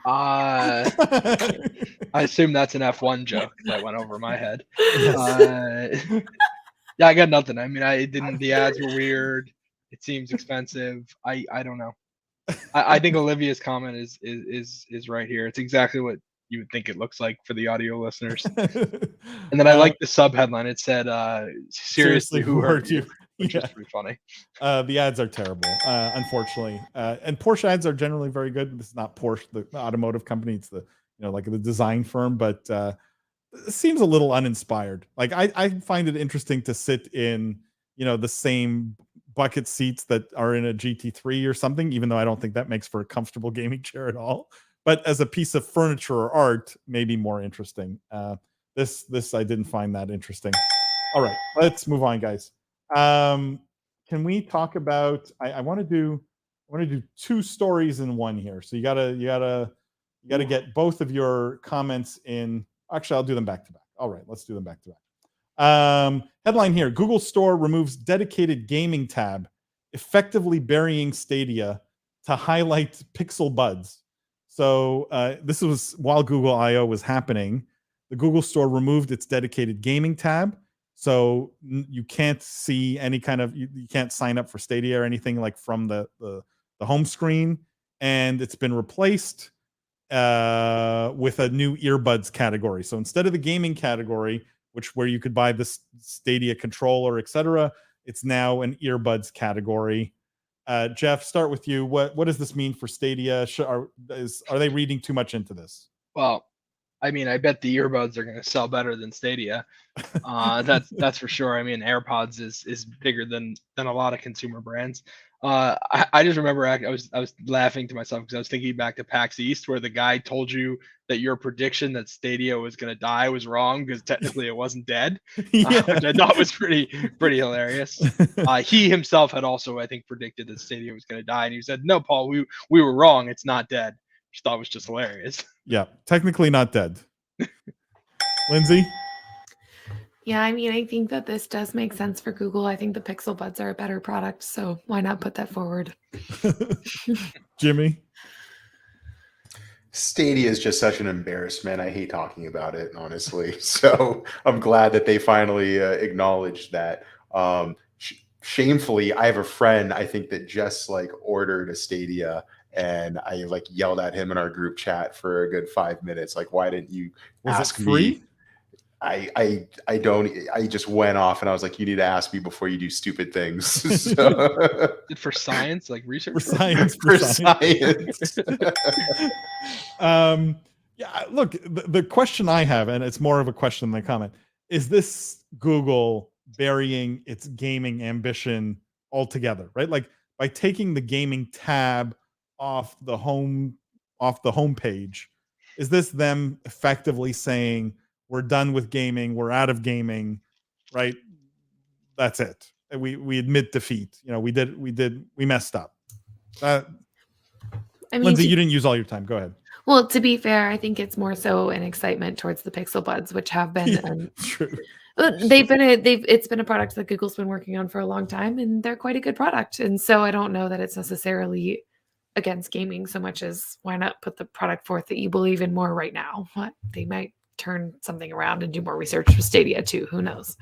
I assume that's an F1 joke that went over my head. Yeah, I got nothing. I mean, the ads were weird. It seems expensive. I don't know. I think Olivia's comment is right here. It's exactly what you would think it looks like for the audio listeners. And then I like the sub headline. It said, seriously, who hurt you? Which is pretty funny.
The ads are terrible, unfortunately. And Porsche ads are generally very good. This is not Porsche, the automotive company. It's the, like the design firm, but it seems a little uninspired. Like I find it interesting to sit in, the same bucket seats that are in a GT3 or something, even though I don't think that makes for a comfortable gaming chair at all. But as a piece of furniture or art, maybe more interesting. This I didn't find that interesting. All right, let's move on, guys. Can we talk about? I want to do two stories in one here. So you gotta get both of your comments in. Actually, I'll do them back to back. All right, let's do them back to back. Headline here: Google Store removes dedicated gaming tab, effectively burying Stadia to highlight Pixel Buds. So this was while Google I/O was happening. The Google Store removed its dedicated gaming tab. So you can't see any kind of, you can't sign up for Stadia or anything like from the home screen. And it's been replaced with a new earbuds category. So instead of the gaming category, where you could buy this Stadia controller, etc., it's now an earbuds category. Jeff, start with you. What does this mean for Stadia? Are they reading too much into this?
Well, I mean, I bet the earbuds are going to sell better than Stadia. That's for sure. I mean, AirPods is bigger than a lot of consumer brands. I just remember I was laughing to myself because I was thinking back to PAX East, where the guy told you that your prediction that Stadia was going to die was wrong because technically it wasn't dead, which I thought was pretty hilarious. He himself had also, I think, predicted that Stadia was going to die, and he said, "No, Paul, we were wrong. It's not dead." Which I thought was just hilarious.
Yeah, technically not dead. Lindsay?
Yeah, I mean, I think that this does make sense for Google. I think the Pixel Buds are a better product, so why not put that forward?
Jimmy?
Stadia is just such an embarrassment. I hate talking about it, honestly. So I'm glad that they finally acknowledged that. Shamefully, I have a friend, I think, that just ordered a Stadia, and I yelled at him in our group chat for a good 5 minutes. Like, why didn't you ask me? I just went off and I was like, you need to ask me before you do stupid things. So,
for science, like research
for science. Yeah, look, the question I have, and it's more of a question than a comment, is this Google burying its gaming ambition altogether, right? Like by taking the gaming tab off the home page, is this them effectively saying, we're done with gaming, we're out of gaming, right? That's it. We admit defeat. We messed up. I mean, Lindsay, you didn't use all your time. Go ahead.
Well, to be fair, I think it's more so an excitement towards the Pixel Buds, which have been
true.
It's been a product that Google's been working on for a long time, and they're quite a good product. And so I don't know that it's necessarily against gaming so much as why not put the product forth that you believe in more right now. What they might turn something around and do more research with Stadia too. Who knows?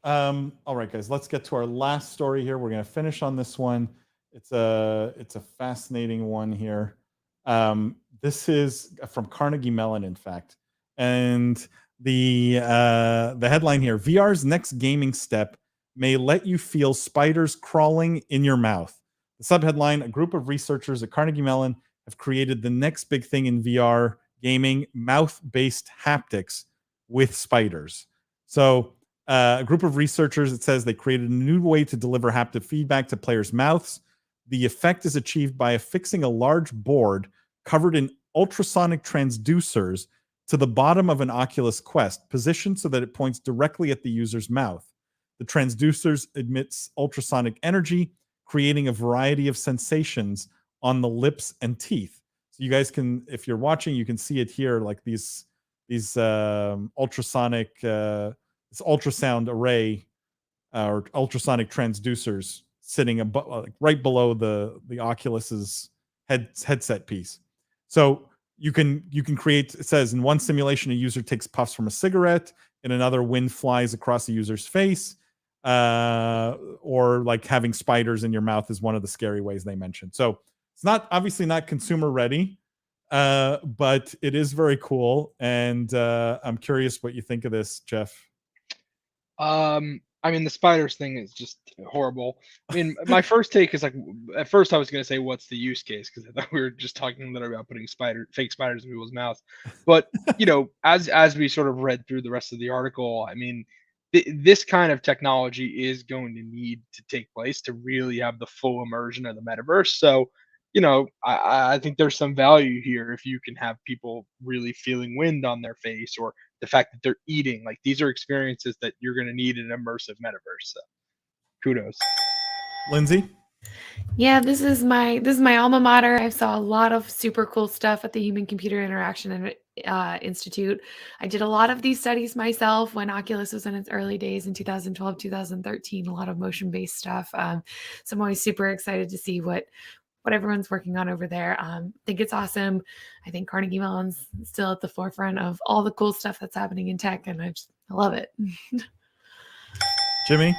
All right, guys, let's get to our last story here. We're going to finish on this one. It's a fascinating one here. This is from Carnegie Mellon, in fact, and the headline here: VR's next gaming step may let you feel spiders crawling in your mouth. The subheadline: a group of researchers at Carnegie Mellon have created the next big thing in VR gaming, mouth-based haptics with spiders. So a group of researchers, it says, they created a new way to deliver haptic feedback to players' mouths. The effect is achieved by affixing a large board covered in ultrasonic transducers to the bottom of an Oculus Quest, positioned so that it points directly at the user's mouth. The transducers emits ultrasonic energy, creating a variety of sensations on the lips and teeth. So you guys can, if you're watching, you can see it here, like these ultrasonic, this ultrasound array or ultrasonic transducers sitting like right below the Oculus's headset piece. So you can create, it says, in one simulation, a user takes puffs from a cigarette. In another, wind flies across the user's face. Or like having spiders in your mouth is one of the scary ways they mentioned. So it's obviously not consumer ready, but it is very cool. And I'm curious what you think of this, Jeff.
I mean, the spiders thing is just horrible. I mean, my first take is like, at first I was going to say, what's the use case? Because I thought we were just talking literally about putting fake spiders in people's mouths. But, you know, as we sort of read through the rest of the article, I mean, this kind of technology is going to need to take place to really have the full immersion of the metaverse. So, you know, I think there's some value here if you can have people really feeling wind on their face, or the fact that they're eating. Like, these are experiences that you're going to need in an immersive metaverse. So kudos.
Lindsay?
Yeah, this is my alma mater. I saw a lot of super cool stuff at the Human Computer Interaction Institute. I did a lot of these studies myself when Oculus was in its early days in 2012, 2013, a lot of motion-based stuff. So I'm always super excited to see what everyone's working on over there. I think it's awesome. I think Carnegie Mellon's still at the forefront of all the cool stuff that's happening in tech, and I love it.
Jimmy?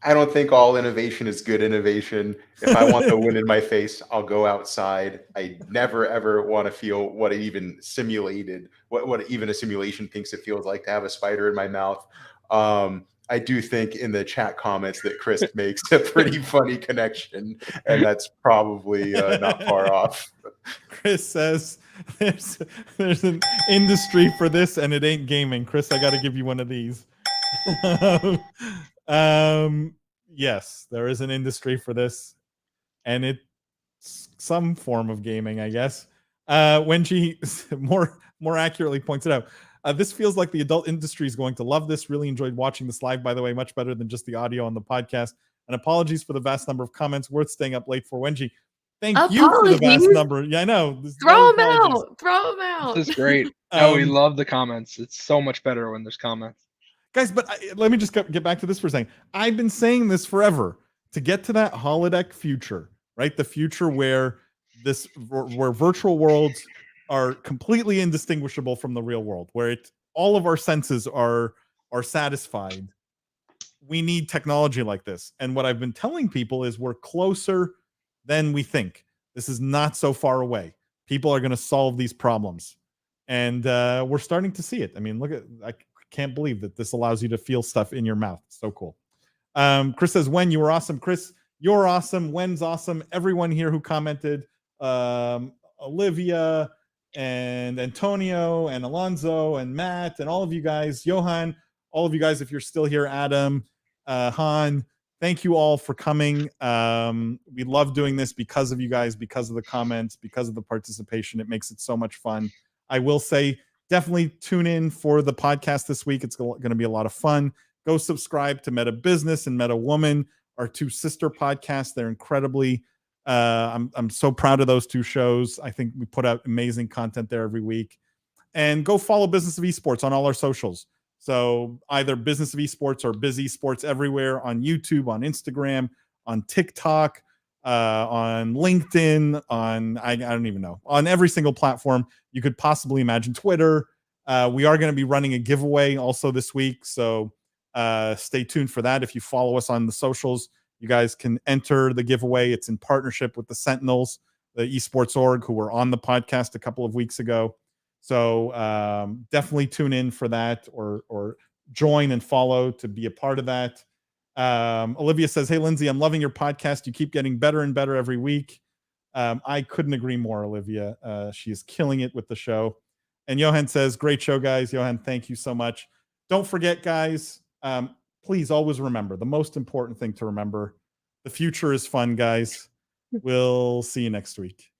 I don't think all innovation is good innovation. If I want the wind in my face, I'll go outside. I never ever want to feel what it even simulated, what even a simulation thinks it feels like to have a spider in my mouth. I do think in the chat comments that Chris makes a pretty funny connection, and that's probably not far off.
Chris says there's an industry for this, and it ain't gaming. Chris, I got to give you one of these. Yes, there is an industry for this, and it's some form of gaming, I guess. Wenji more accurately points it out. This feels like the adult industry is going to love this. Really enjoyed watching this live, by the way, much better than just the audio on the podcast. And apologies for the vast number of comments. Worth staying up late for. Wenji, thank you for the vast number. Yeah, I know.
Throw them out.
This is great. We love the comments. It's so much better when there's comments.
Guys, but let me just get back to this for a second. I've been saying this forever. To get to that holodeck future, right? The future where virtual worlds are completely indistinguishable from the real world, where all of our senses are satisfied. We need technology like this. And what I've been telling people is we're closer than we think. This is not so far away. People are going to solve these problems. And we're starting to see it. I mean, I can't believe that this allows you to feel stuff in your mouth. So cool. Chris says, Wen, you were awesome. Chris, you're awesome. Wen's awesome. Everyone here who commented, Olivia and Antonio and Alonzo and Matt and all of you guys, Johan, all of you guys, if you're still here, Adam, Han, thank you all for coming. We love doing this because of you guys, because of the comments, because of the participation. It makes it so much fun. I will say, definitely tune in for the podcast this week. It's going to be a lot of fun. Go subscribe to Meta Business and Meta Woman, our two sister podcasts. They're incredibly, I'm so proud of those two shows. I think we put out amazing content there every week. And go follow Business of Esports on all our socials. So either Business of Esports or Biz Esports everywhere, on YouTube, on Instagram, on TikTok, on LinkedIn, on I don't even know, on every single platform you could possibly imagine. Twitter. We are going to be running a giveaway also this week, so stay tuned for that. If you follow us on the socials, you guys can enter the giveaway. It's in partnership with the Sentinels, the esports org, who were on the podcast a couple of weeks ago. So definitely tune in for that, or join and follow to be a part of that. Olivia says, "Hey, Lindsay, I'm loving your podcast. You keep getting better and better every week." I couldn't agree more, Olivia. She is killing it with the show. And Johan says, "Great show, guys." Johan, thank you so much. Don't forget, guys, please always remember the most important thing to remember: the future is fun, guys. We'll see you next week.